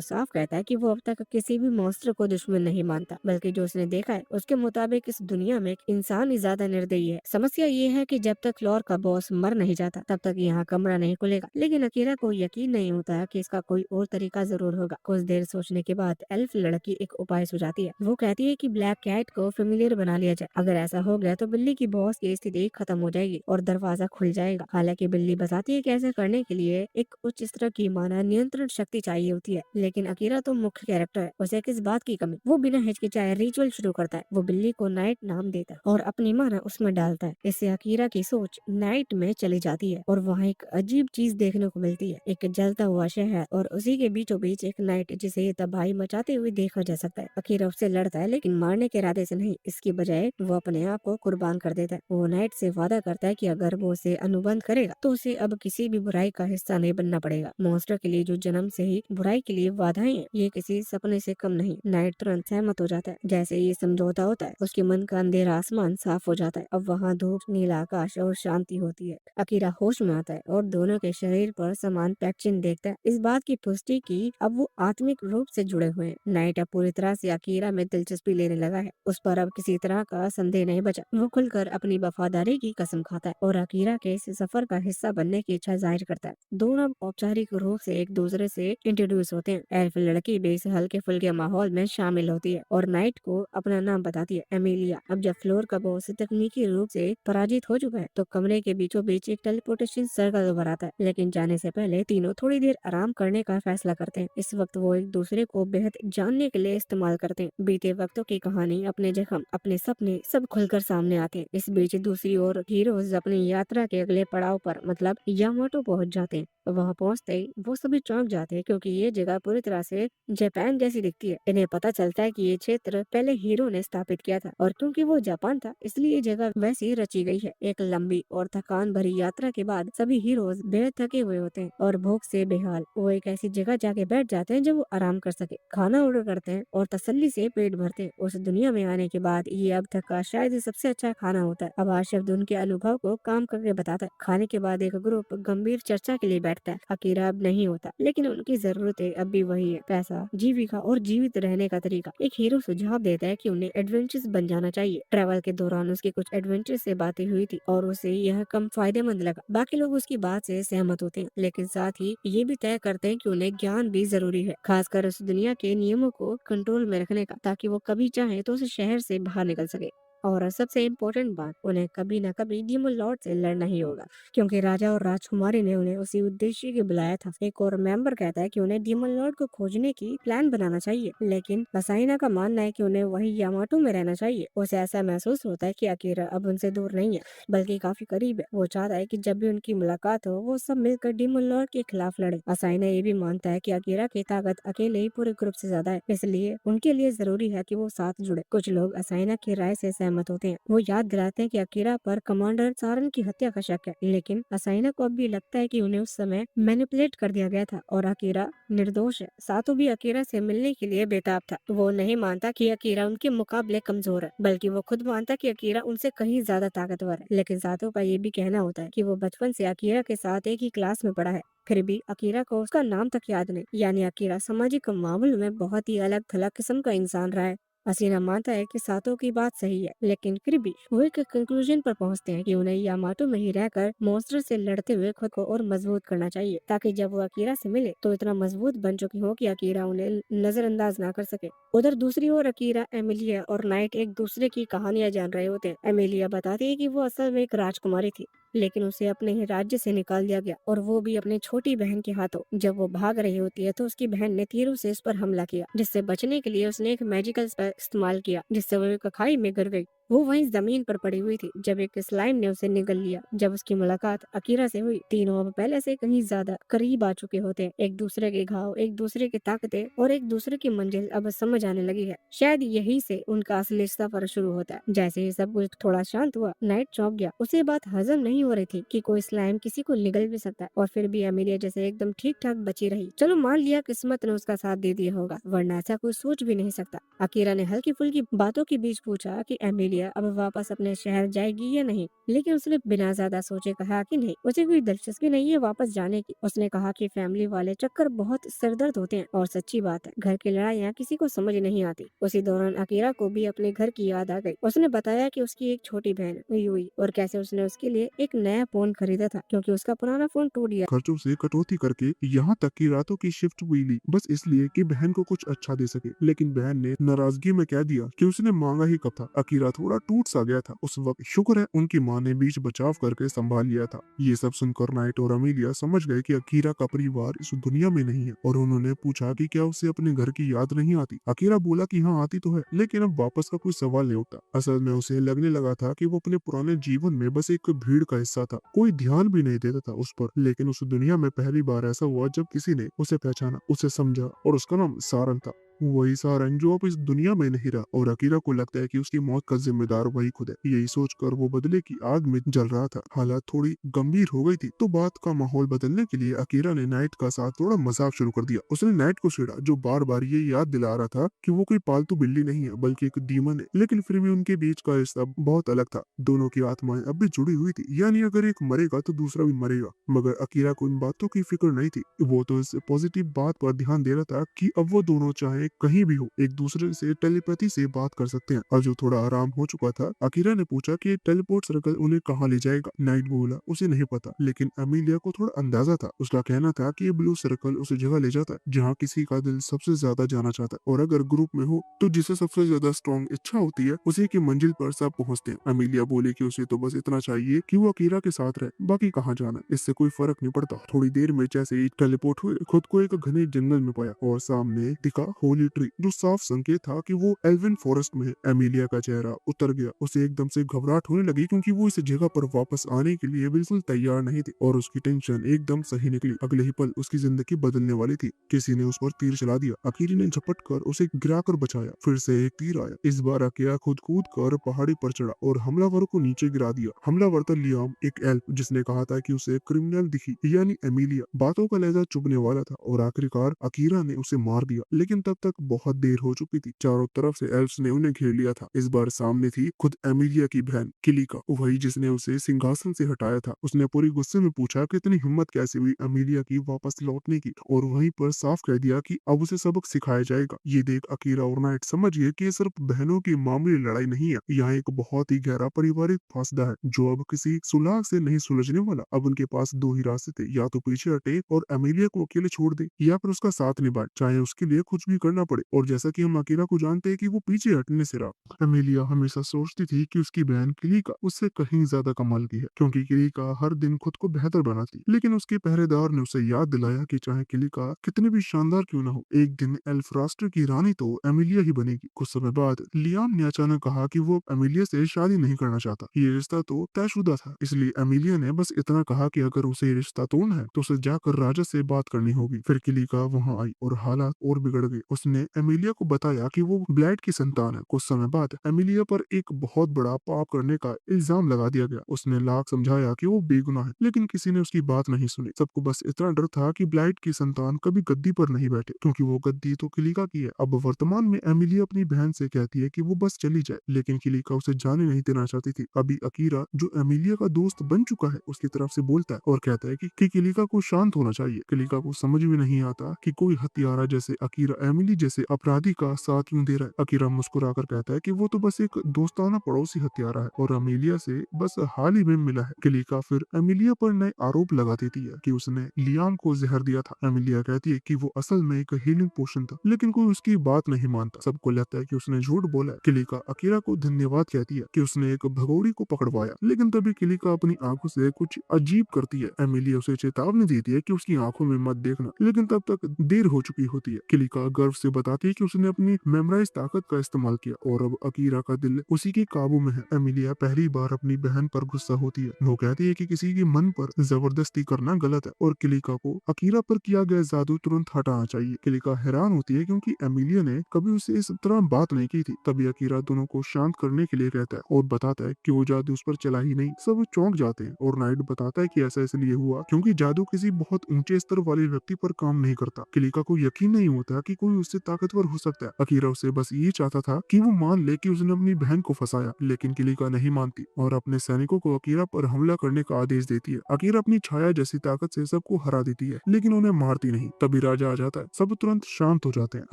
साफ कहता है कि वो अब तक किसी भी मॉन्स्टर को दुश्मन नहीं मानता, बल्कि जो उसने देखा है उसके मुताबिक इस दुनिया में एक इंसान ही ज्यादा निर्दयी है। समस्या ये है कि जब तक फ्लोर का बॉस मर नहीं जाता तब तक यहाँ कमरा नहीं खुलेगा। लेकिन अकीरा को यकीन नहीं होता है कि इसका कोई और तरीका जरूर होगा। कुछ देर सोचने के बाद एल्फ लड़की एक उपाय सुझाती है। वो कहती है कि ब्लैक कैट को फेमिलियर बना लिया जाए। अगर ऐसा हो गया तो बिल्ली की बॉस की स्थिति खत्म हो जाएगी और दरवाजा खुल जाएगा। हालांकि बिल्ली बताती है कि ऐसा करने के लिए एक उच्च स्तर की माना नियंत्रण शक्ति चाहिए होती है, लेकिन अकीरा तो मुख्य कैरेक्टर है, उसे किस बात की कमी। वो बिना हिचकिचाए रिचुअल शुरू करता है। वो बिल्ली को नाइट नाम देता है और अपनी माना उसमें डालता है। इससे अकीरा की सोच नाइट में चली जाती है और वहाँ एक अजीब चीज देखने को मिलती है, एक जलता हुआ शहर और उसी के बीचों बीच एक नाइट जिसे ये तबाही मचाते हुए देखा जा सकता है। अकीरा उससे लड़ता है, लेकिन मारने के इरादे से नहीं, इसकी बजाय वो अपने आप को कुर्बान कर देता है। वो नाइट से वादा करता है कि अगर वो उसे अनुबंध करेगा तो उसे अब किसी भी बुराई का हिस्सा नहीं बनना पड़ेगा। मॉन्स्टर के लिए जो जन्म से ही बुराई के लिए बाधाएं हैं, ये किसी सपने से कम नहीं। नाइट तुरंत सहमत हो जाता है। जैसे ये समझौता होता है, उसके मन का अंधेरा आसमान साफ हो जाता है। अब वहाँ धूप, नीला आकाश और शांति होती है। अकीरा होश में आता है और दोनों के शरीर पर समान पैटर्न देखता है, इस बात की पुष्टि की अब वो आत्मिक रूप से जुड़े हुए हैं। नाइट अब पूरी तरह से अकीरा में दिलचस्पी लेने लगा है। उस पर अब किसी तरह का संदेह नहीं बचा। वो खुलकर अपनी वफादारी की कसम खाता है और अकीरा के इस सफर का हिस्सा बनने की इच्छा जाहिर करता है। दोनों अब औपचारिक रूप से एक दूसरे से इंट्रोड्यूस होते हैं। एल्फ लड़की भी इस हल्के फुल्के माहौल में शामिल होती है और नाइट को अपना नाम बताती है, एमिलिया। अब जब फ्लोर का बॉस तकनीकी रूप से पराजित हो चुका है तो कमरे के बीचों बीच एक टेलीपोर्टेशन सर्कल उभर आता है। लेकिन जाने से पहले तीनों थोड़ी देर आराम करने का फैसला करते हैं। इस वक्त वो एक दूसरे को बेहद जानने के लिए इस्तेमाल करते हैं। बीते वक्तों की कहानी, अपने जख्म, अपने सपने सब खुलकर सामने आते हैं। इस बीच दूसरी ओर हीरोज अपनी यात्रा के अगले पड़ाव पर मतलब यामाटो पहुंच जाते हैं। वहां पहुंचते ही वो सभी चौंक जाते हैं क्योंकि ये जगह पूरी तरह से जापान जैसी दिखती है। इन्हें पता चलता है कि ये क्षेत्र पहले हीरो ने स्थापित किया था और क्योंकि वो जापान था इसलिए ये जगह वैसी ही रची गई है। एक लंबी और थकान भरी यात्रा के बाद सभी हीरोज बेहद थके हुए होते हैं और भूख से बेहाल। वो एक ऐसी जगह जाके बैठ जाते हैं जब वो आराम कर सके, खाना ऑर्डर करते हैं और तसल्ली से पेट भरते हैं। उस दुनिया में आने के बाद ये अब तक का शायद सबसे अच्छा खाना होता है। अब आशिफ उनके अनुभव को काम करके बताता है। खाने के बाद एक ग्रुप गंभीर चर्चा के लिए बैठता है। अकीरा अब नहीं होता, लेकिन उनकी जरूरतें अब भी वही है, पैसा, जीविका और जीवित रहने का तरीका। एक हीरो सुझाव देता है कि उन्हें एडवेंचर्स बन जाना चाहिए। ट्रैवल के दौरान उसकी कुछ एडवेंचर से बातें हुई थी और उसे यह कम फायदेमंद लगा। बाकी लोग उसकी बात से सहमत होते हैं, लेकिन साथ ही ये भी तय करते हैं कि उन्हें ज्ञान भी जरूरी है, खासकर उस दुनिया के नियमों को कंट्रोल में रखने का, ताकि वो कभी चाहे तो उस शहर से बाहर निकल सके। और सबसे इम्पोर्टेंट बात, उन्हें कभी न कभी डीमन लॉर्ड से लड़ना ही होगा, क्योंकि राजा और राजकुमारी ने उन्हें उसी उद्देश्य के बुलाया था। एक और मेंबर कहता है कि उन्हें डीमन लॉर्ड को खोजने की प्लान बनाना चाहिए, लेकिन असाइना का मानना है कि उन्हें वही यामाटो में रहना चाहिए। उसे ऐसा महसूस होता है कि अकीरा अब उनसे दूर नहीं है, बल्कि काफी करीब है। वो चाहता है कि जब भी उनकी मुलाकात हो वो सब मिलकर डीमन लॉर्ड के खिलाफ लड़े। असाइना ये भी मानता है कि अकीरा की ताकत अकेले ही पूरे ग्रुप से ज्यादा है, इसलिए उनके लिए जरूरी है कि वो साथ जुड़े। कुछ लोग असाइना की राय से सहमत होते हैं। वो याद दिलाते हैं कि अकीरा पर कमांडर सारन की हत्या का शक है, लेकिन असाइना को अब भी लगता है कि उन्हें उस समय मैनिपुलेट कर दिया गया था और अकीरा निर्दोष है। सातो भी अकीरा से मिलने के लिए बेताब था। वो नहीं मानता कि अकीरा उनके मुकाबले कमजोर है, बल्कि वो खुद मानता कि अकीरा उनसे कहीं ज्यादा ताकतवर है। लेकिन सातो का ये भी कहना होता है कि वो बचपन से अकीरा के साथ एक ही क्लास में पढ़ा है, फिर भी अकीरा को उसका नाम तक याद नहीं। यानी अकीरा सामाजिक मामलों में बहुत ही अलग थलग किस्म का इंसान रहा है। हसीना मानता है कि सातो की बात सही है, लेकिन फिर भी वो एक कंक्लूजन पर पहुंचते हैं कि उन्हें यामाटो में ही रहकर मॉन्स्टर से लड़ते हुए खुद को और मजबूत करना चाहिए, ताकि जब वो अकीरा से मिले तो इतना मजबूत बन चुकी हो कि अकीरा उन्हें नजरअंदाज ना कर सके। उधर दूसरी ओर अकीरा, एमिलिया और नाइट एक दूसरे की कहानियां जान रहे होते हैं। एमिलिया बताती है कि वो असल में एक राजकुमारी थी लेकिन उसे अपने ही राज्य से निकाल दिया गया, और वो भी अपनी छोटी बहन के हाथों। जब वो भाग रही होती है तो उसकी बहन ने तीरों से उस पर हमला किया, जिससे बचने के लिए उसने एक मैजिकल स्पेल इस्तेमाल किया, जिससे वो एक खाई में गिर गई। वो वहीं जमीन पर पड़ी हुई थी जब एक स्लाइम ने उसे निगल लिया। जब उसकी मुलाकात अकीरा से हुई, तीनों अब पहले से कहीं ज्यादा करीब आ चुके होते हैं। एक दूसरे के घाव, एक दूसरे की ताकतें और एक दूसरे की मंजिल अब समझ आने लगी है। शायद यही से उनका असली सफर शुरू होता है। जैसे ही सब कुछ थोड़ा शांत हुआ, नाइट चौंक गया। उसे बात हजम नहीं हो रही थी कि कोई स्लाइम किसी को निगल भी सकता है, और फिर भी एमिलिया जैसे एकदम ठीक ठाक बची रही। चलो मान लिया किस्मत ने उसका साथ दे दिया होगा, वरना ऐसा कोई सोच भी नहीं सकता। अकीरा ने हल्की फुल्की बातों के बीच पूछा कि एमिलिया अब वापस अपने शहर जाएगी या नहीं, लेकिन उसने बिना ज्यादा सोचे कहा कि नहीं, उसे कोई दिलचस्पी नहीं है वापस जाने की। उसने कहा कि फैमिली वाले चक्कर बहुत सिरदर्द होते हैं, और सच्ची बात है, घर की लड़ाइयाँ किसी को समझ नहीं आती। उसी दौरान अकीरा को भी अपने घर की याद आ गई। उसने बताया कि उसकी एक छोटी बहन हुई और कैसे उसने उसके लिए एक नया फोन खरीदा था, क्योंकि उसका पुराना फोन टूट गया। खर्चों से कटौती करके यहाँ तक कि रातों की शिफ्ट भी ली, बस इसलिए कि बहन को कुछ अच्छा दे सके। लेकिन बहन ने नाराजगी में कह दिया कि उसने मांगा ही कब था। अकीरा थोड़ा टूट सा गया था उस वक्त। शुक्र है उनकी माँ ने बीच बचाव करके संभाल लिया था। ये सब सुनकर नाइट और अमीलिया समझ गए कि अकीरा का परिवार इस दुनिया में नहीं है, और उन्होंने पूछा कि क्या उसे अपने घर की याद नहीं आती। अकीरा बोला कि हाँ आती तो है, लेकिन अब वापस का कोई सवाल नहीं उठता। असल में उसे लगने लगा था कि वो अपने पुराने जीवन में बस एक भीड़ का हिस्सा था, कोई ध्यान भी नहीं देता था उस पर। लेकिन उस दुनिया में पहली बार ऐसा हुआ जब किसी ने उसे पहचाना, उसे समझा, और उसका नाम सारंग था। वही सारंग जो अब इस दुनिया में नहीं रहा, और अकीरा को लगता है कि उसकी मौत का जिम्मेदार वही खुद है। यही सोचकर वो बदले की आग में जल रहा था। हालात थोड़ी गंभीर हो गई थी, तो बात का माहौल बदलने के लिए अकीरा ने नाइट का साथ थोड़ा मजाक शुरू कर दिया। उसने नाइट को छेड़ा, जो बार बार ये याद दिला रहा था कि वो कोई पालतू बिल्ली नहीं है, बल्कि एक डीमन है। लेकिन फिर भी उनके बीच का रिश्ता बहुत अलग था। दोनों की आत्माएं अब भी जुड़ी हुई थी, यानी अगर एक मरेगा तो दूसरा भी मरेगा। मगर अकीरा को इन बातों की फिक्र नहीं थी। वो तो इस पॉजिटिव बात पर ध्यान दे रहा था कि अब वो दोनों चाहे कहीं भी हो, एक दूसरे से टेलीपैथी से बात कर सकते हैं। और जो थोड़ा आराम हो चुका था, अकीरा ने पूछा कि टेलीपोर्ट सर्कल उन्हें कहाँ ले जाएगा। नाइट बोला उसे नहीं पता, लेकिन अमीलिया को थोड़ा अंदाजा था। उसका कहना था कि ये ब्लू सर्कल उसे जगह ले जाता है जहाँ किसी का दिल सबसे ज्यादा जाना चाहता है, और अगर ग्रुप में हो तो जिसे सबसे ज्यादा स्ट्रॉन्ग इच्छा होती है, उसी की मंजिल पर सब पहुंचते हैं। अमीलिया बोली कि उसे तो बस इतना चाहिए कि वो अकीरा के साथ रहे, बाकी कहाँ जाना है, इससे कोई फर्क नहीं पड़ता। थोड़ी देर में जैसे ही टेलीपोर्ट हुए, खुद को एक घने जंगल में पाया, और सामने दिखा होली ट्री, जो साफ संकेत था कि वो एल्विन फॉरेस्ट में है। एमिलिया का चेहरा उतर गया। उसे एकदम से घबराहट होने लगी, क्योंकि वो इस जगह पर वापस आने के लिए बिल्कुल तैयार नहीं थी, और उसकी टेंशन एकदम सही निकली। अगले ही पल उसकी जिंदगी बदलने वाली थी। किसी ने उस पर तीर चला दिया। अकीरी ने झपट कर उसे गिराकर बचाया। फिर से एक तीर आया। इस बार अकिया खुद कूद कर पहाड़ी पर चढ़ा और हमलावर को नीचे गिरा दिया। हमलावर था लियाम, एक एल्फ, जिसने कहा था कि उसे क्रिमिनल दिखी, यानी एमिलिया। बातों का लहजा चुभने वाला था, और आखिरकार अकीरा ने उसे मार दिया। लेकिन तब तक बहुत देर हो चुकी थी। चारों तरफ से एल्फ्स ने उन्हें घेर लिया था। इस बार सामने थी खुद एमिलिया की बहन किलिका, वही जिसने उसे सिंहासन से हटाया था। उसने पूरी गुस्से में पूछा कि इतनी हिम्मत कैसे हुई एमिलिया की वापस लौटने की, और वहीं पर साफ कह दिया कि अब उसे सबक सिखाया जाएगा। ये देख अकीरा और नाइट समझ गए कि ये सिर्फ बहनों की मामूली लड़ाई नहीं है, यहाँ एक बहुत ही गहरा पारिवारिक फासला है, जो अब किसी सुलह से नहीं सुलझने वाला। अब उनके पास दो ही रास्ते थे, या तो पीछे हटे और एमिलिया को अकेले छोड़ दे, या फिर उसका साथ निभाए, चाहे उसके लिए कुछ भी करना पड़े। और जैसा कि हम अकीरा को जानते हैं कि वो पीछे हटने से रहा। एमिलिया हमेशा सोचती थी कि उसकी बहन किलिका उससे कहीं ज्यादा कमाल की है, क्योंकि किलिका हर दिन खुद को बेहतर बनाती। लेकिन उसके पहरेदार ने उसे याद दिलाया कि चाहे किलिका कितनी भी शानदार क्यों ना हो, एक दिन एल्फ राष्ट्र की रानी तो एमिलिया ही बनेगी। कुछ समय बाद लियाम ने अचानक कहा कि वो एमिलिया से शादी नहीं करना चाहता। ये रिश्ता तो तयशुदा था। इसलिए एमिलिया ने बस इतना कहा कि अगर उसे ये रिश्ता तोड़ना है तो उसे जाकर राजा से बात करनी होगी। फिर किलिका वहां आई और हालात और बिगड़ गए। उसने एमिलिया को बताया कि वो ब्लैड की संतान है। कुछ समय बाद एमिलिया पर एक बहुत बड़ा पाप करने का इल्जाम लगा दिया गया। उसने लाख समझाया कि वो बेगुनाह है, लेकिन किसी ने उसकी बात नहीं सुनी। सबको बस इतना डर था कि ब्लाइट की संतान कभी गद्दी पर नहीं बैठे, क्योंकि वो गद्दी तो किलिका की है। अब वर्तमान में एमिलिया अपनी बहन से कहती है कि वो बस चली जाए, लेकिन किलिका उसे जाने नहीं देना चाहती थी। अभी अकीरा, जो एमिलिया का दोस्त बन चुका है, उसकी तरफ से बोलता है और कहता है कि किलिका को शांत होना चाहिए। किलिका को समझ में नहीं आता कि कोई हत्यारा जैसे अकीरा एमिलिया अमीली जैसे अपराधी का साथ क्यों दे रहा है? अकीरा मुस्कुराकर कहता है कि वो तो बस एक दोस्ताना पड़ोसी हत्यारा है और अमीलिया से बस हाल ही में मिला है। किलिका फिर अमीलिया पर नए आरोप लगा देती है कि उसने लियाम को जहर दिया था। अमीलिया कहती है कि वो असल में एक हीलिंग पोशन था, लेकिन कोई उसकी बात नहीं मानता। सबको लगता है कि उसने झूठ बोला है। किलिका अकीरा को धन्यवाद कहती है कि उसने एक भगोड़ी को पकड़वाया, लेकिन तभी किलिका अपनी आंखों से कुछ अजीब करती है। एमिलिया उसे चेतावनी देती है कि उसकी आंखों में मत देखना, लेकिन तब तक देर हो चुकी होती है। किलिका गर्व से बताती है कि उसने अपनी मेमोराइज ताकत का इस्तेमाल किया और अब अकीरा का दिल उसी के काबू में है। एमिलिया पहली बार अपनी बहन पर गुस्सा होती है। वो कहती है कि किसी के मन पर जबरदस्ती करना गलत है और किलिका को अकीरा पर किया गया जादू तुरंत हटाना चाहिए। किलिका हैरान होती है क्योंकि एमिलिया ने कभी उसे इस तरह बात नहीं की थी। तभी अकीरा दोनों को शांत करने के लिए कहता है और बताता है कि वो जादू उस पर चला ही नहीं। सब चौंक जाते हैं और नाइट बताता है कि ऐसा इसलिए हुआ क्योंकि जादू किसी बहुत ऊंचे स्तर वाले व्यक्ति पर काम नहीं करता। किलिका को यकीन नहीं होता कि कोई उससे ताकतवर हो सकता है। अकीरा उसे बस ये चाहता था कि वो मान ले कि उसने अपनी बहन को फंसाया, लेकिन किलिका नहीं मानती और अपने सैनिकों को अकीरा पर हमला करने का आदेश देती है। अकीरा अपनी छाया जैसी ताकत से सबको हरा देती है, लेकिन उन्हें मारती नहीं। तभी राजा आ जाता है। सब तुरंत शांत हो जाते हैं।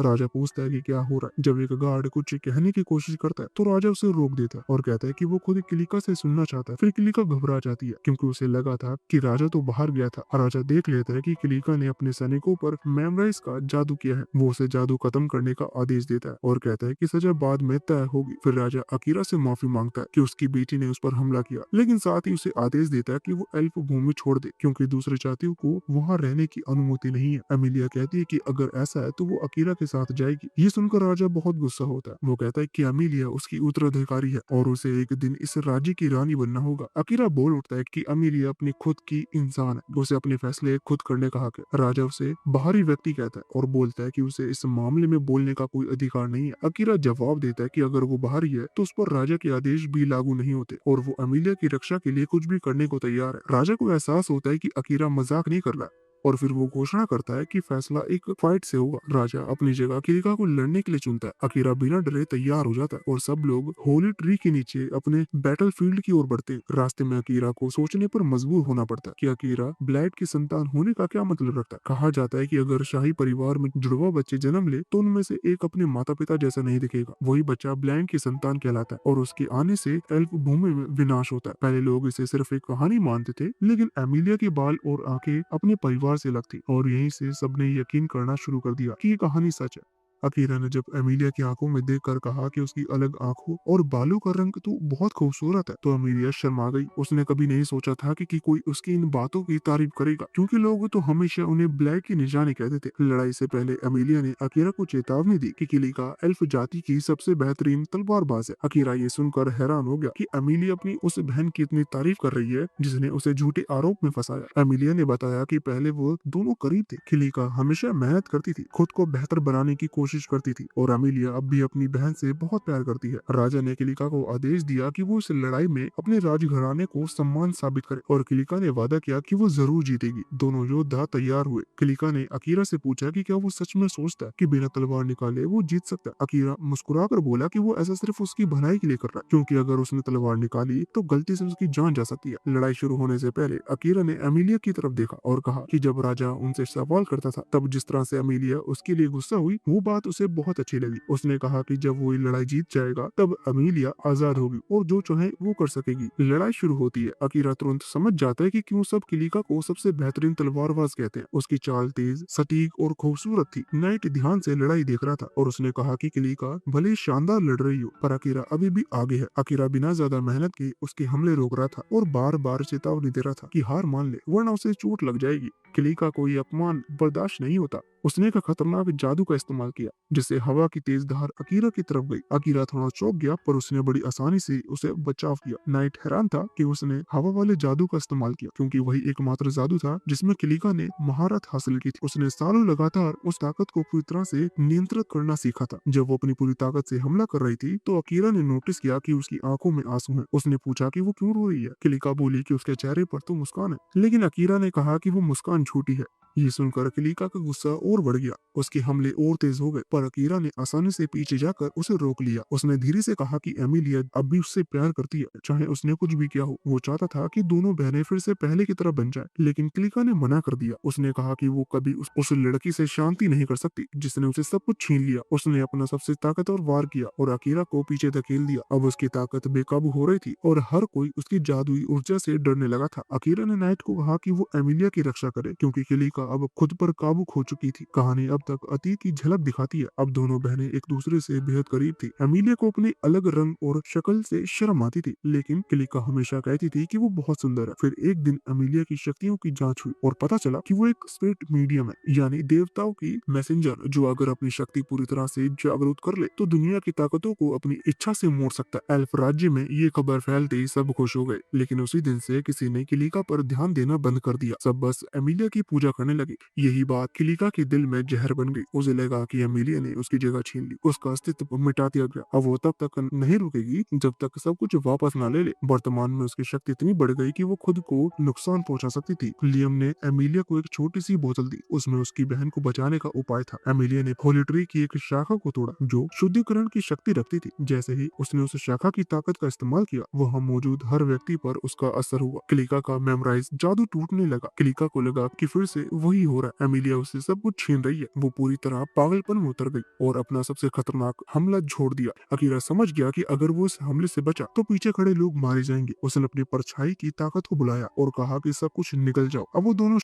राजा पूछता है कि क्या हो रहा है। जब एक गार्ड कुछ कहने की कोशिश करता है तो राजा उसे रोक देता है और कहता है कि वो खुद किलिका से सुनना चाहता है। फिर किलिका घबरा जाती है क्योंकि उसे लगा था कि राजा तो बाहर गया था। राजा देख लेता है कि किलिका ने अपने सैनिकों पर मेमोराइज का जादू किया है। वो उसे जादू खत्म करने का आदेश देता है और कहता है कि सजा बाद में तय होगी। फिर राजा अकीरा से माफी मांगता है कि उसकी बेटी ने उस पर हमला किया, लेकिन साथ ही उसे आदेश देता है कि वो एल्फ भूमि छोड़ दे क्योंकि दूसरे जातियों को वहाँ रहने की अनुमति नहीं है। एमिलिया कहती है कि अगर ऐसा है तो वो अकीरा के साथ जाएगी। ये सुनकर राजा बहुत गुस्सा होता है। वो कहता है कि एमिलिया उसकी उत्तराधिकारी है और उसे एक दिन इस राज्य की रानी बनना होगा। अकीरा बोल उठता है कि एमिलिया अपनी खुद की इंसान है, उसे अपने फैसले खुद करने का हक है। राजा उसे बाहरी व्यक्ति कहता है और बोलता है कि उसे इस मामले में बोलने का कोई अधिकार नहीं है। अकीरा जवाब देता है कि अगर वो बाहरी है तो उस पर राजा के आदेश भी लागू नहीं होते और वो एमिलिया की रक्षा के लिए कुछ भी करने को तैयार है। राजा को एहसास होता है कि अकीरा मजाक नहीं कर रहा और फिर वो घोषणा करता है कि फैसला एक फाइट से होगा। राजा अपनी जगह किलिका को लड़ने के लिए चुनता है। अकीरा बिना डरे तैयार हो जाता है और सब लोग होली ट्री के नीचे अपने बैटल फील्ड की ओर बढ़ते हैं। रास्ते में अकीरा को सोचने पर मजबूर होना पड़ता है कि अकीरा ब्लाइट की संतान होने का क्या मतलब रखता है। कहा जाता है कि अगर शाही परिवार में जुड़वा बच्चे जन्म ले तो उनमें से एक अपने माता पिता जैसा नहीं दिखेगा। वही बच्चा ब्लाइट की संतान कहलाता है और उसके आने से एल्फ भूमि में विनाश होता है। पहले लोग इसे सिर्फ एक कहानी मानते थे, लेकिन एमिलिया के बाल और आंखें अपने परिवार से लगती और यहीं से सबने यकीन करना शुरू कर दिया कि ये कहानी सच है। अकीरा ने जब एमिलिया की आंखों में देखकर कहा कि उसकी अलग आंखों और बालों का रंग तो बहुत खूबसूरत है, तो एमिलिया शर्मा गई। उसने कभी नहीं सोचा था कि कोई उसकी इन बातों की तारीफ करेगा, क्योंकि लोग तो हमेशा उन्हें ब्लैक की निशानी कहते थे। लड़ाई से पहले एमिलिया ने अकीरा को चेतावनी दी कि किलिका एल्फ जाति की सबसे बेहतरीन तलवारबाज है। अकीरा ये सुनकर हैरान हो गया कि एमिलिया अपनी उस बहन की इतनी तारीफ कर रही है जिसने उसे झूठे आरोप में फंसाया। एमिलिया ने बताया कि पहले वो दोनों करीब थे। किलिका हमेशा मेहनत करती थी, खुद को बेहतर बनाने की कोशिश करती थी और एमिलिया अब भी अपनी बहन से बहुत प्यार करती है। राजा ने किलिका को आदेश दिया कि वो इस लड़ाई में अपने राजघराने को सम्मान साबित करे और किलिका ने वादा किया कि वो जरूर जीतेगी। दोनों योद्धा तैयार हुए। किलिका ने अकीरा से पूछा कि क्या वो सच में सोचता है कि बिना तलवार निकाले वो जीत सकता है। अकीरा मुस्कुराकर बोला कि वो ऐसा सिर्फ उसकी भलाई के लिए कर रहा है, क्योंकि अगर उसने तलवार निकाली तो गलती से उसकी जान जा सकती है। लड़ाई शुरू होने से पहले अकीरा ने एमिलिया की तरफ देखा और कहा कि जब राजा उनसे सवाल करता था तब जिस तरह से एमिलिया उसके लिए गुस्सा हुई वो बात उसे बहुत अच्छी लगी। उसने कहा कि जब वो ये लड़ाई जीत जाएगा तब एमिलिया आजाद होगी और जो चाहे वो कर सकेगी। लड़ाई शुरू होती है। अकीरा तुरंत समझ जाता है कि क्यों सब किलिका को सबसे बेहतरीन तलवारबाज कहते हैं। उसकी चाल तेज, सटीक और खूबसूरत थी। नाइट ध्यान से लड़ाई देख रहा था और उसने कहा कि किलिका भले ही शानदार लड़ रही हो पर अकीरा अभी भी आगे है। अकीरा बिना ज्यादा मेहनत के उसके हमले रोक रहा था और बार बार चेतावनी दे रहा था कि हार मान ले वरना उसे चोट लग जाएगी। किलिका को ये अपमान बर्दाश्त नहीं होता। उसने एक खतरनाक जादू का इस्तेमाल किया जिससे हवा की तेज धार अकीरा की तरफ गई। अकीरा थोड़ा चौंक गया पर उसने बड़ी आसानी से उसे बचाव किया। नाइट हैरान था कि उसने हवा वाले जादू का इस्तेमाल किया क्योंकि वही एकमात्र जादू था जिसमें किलिका ने महारत हासिल की थी। उसने सालों लगातार उस ताकत को पूरी तरह से नियंत्रित करना सीखा था। जब वो अपनी पूरी ताकत से हमला कर रही थी तो अकीरा ने नोटिस किया कि उसकी आंखों में आंसू हैं। उसने पूछा कि वो क्यों रो रही है। किलिका बोली कि उसके चेहरे पर तो मुस्कान है, लेकिन अकीरा ने कहा कि वो मुस्कान झूठी है। ये सुनकर किलिका का गुस्सा और बढ़ गया। उसके हमले और तेज हो गए, पर अकीरा ने आसानी से पीछे जाकर उसे रोक लिया। उसने धीरे से कहा कि एमिलिया अब भी उससे प्यार करती है, चाहे उसने कुछ भी किया हो। वो चाहता था कि दोनों बहनें फिर से पहले की तरह बन जाए, लेकिन किलिका ने मना कर दिया। उसने कहा कि वो कभी उस लड़की से शांति नहीं कर सकती जिसने उसे सब कुछ छीन लिया। उसने अपना सबसे ताकतवर वार किया और अकीरा को पीछे धकेल दिया। अब उसकी ताकत बेकाबू हो रही थी और हर कोई उसकी जादुई ऊर्जा से डरने लगा था। अकीरा ने नाइट को कहा कि वो एमिलिया की रक्षा करे, क्योंकि किलिका अब खुद पर काबू खो चुकी थी। कहानी अब तक अतीत की झलक दिखाती है। अब दोनों बहनें एक दूसरे से बेहद करीब थी। एमिलिया को अपने अलग रंग और शक्ल से शर्म आती थी, लेकिन किलिका हमेशा कहती थी कि वो बहुत सुंदर है। फिर एक दिन एमिलिया की शक्तियों की जांच हुई और पता चला कि वो एक स्पिरिट मीडियम है, यानी देवताओं की मैसेंजर, जो अगर अपनी शक्ति पूरी तरह से जागरूक कर ले तो दुनिया की ताकतों को अपनी इच्छा से मोड़ सकता है। एल्फ राज्य में ये खबर फैलते ही सब खुश हो गए, लेकिन उसी दिन से किसी ने किलिका पर ध्यान देना बंद कर दिया। सब बस एमिलिया की पूजा करने लगे। यही बात किलिका के दिल में जहर बन गई। उसे लगा कि एमिलिया ने उसकी जगह छीन ली, उसका अस्तित्व मिटा दिया गया। अब वो तब तक नहीं रुकेगी जब तक सब कुछ वापस ना ले ले। वर्तमान में उसकी शक्ति इतनी बढ़ गई कि वो खुद को नुकसान पहुंचा सकती थी। लियम ने एमिलिया को एक छोटी सी बोतल दी। उसमें उसकी बहन को बचाने का उपाय था। एमिलिया ने होली ट्री की एक शाखा को तोड़ा जो शुद्धिकरण की शक्ति रखती थी। जैसे ही उसने उस शाखा की ताकत का इस्तेमाल किया, वहां मौजूद हर व्यक्ति पर उसका असर हुआ। क्लिका का मेमोराइज जादू टूटने लगा। क्लिका को लगा कि फिर से वही हो रहा है, एमिलिया उससे सब कुछ छीन रही है। वो पूरी तरह पागलपन में उतर गई और अपना सबसे खतरनाक हमला छोड़ दिया। अकीरा समझ गया कि अगर वो इस हमले से बचा तो पीछे खड़े लोग मारे जाएंगे। उसने अपनी परछाई की ताकत को बुलाया और कहा कि सब कुछ निकल जाओ। अब वो दोनों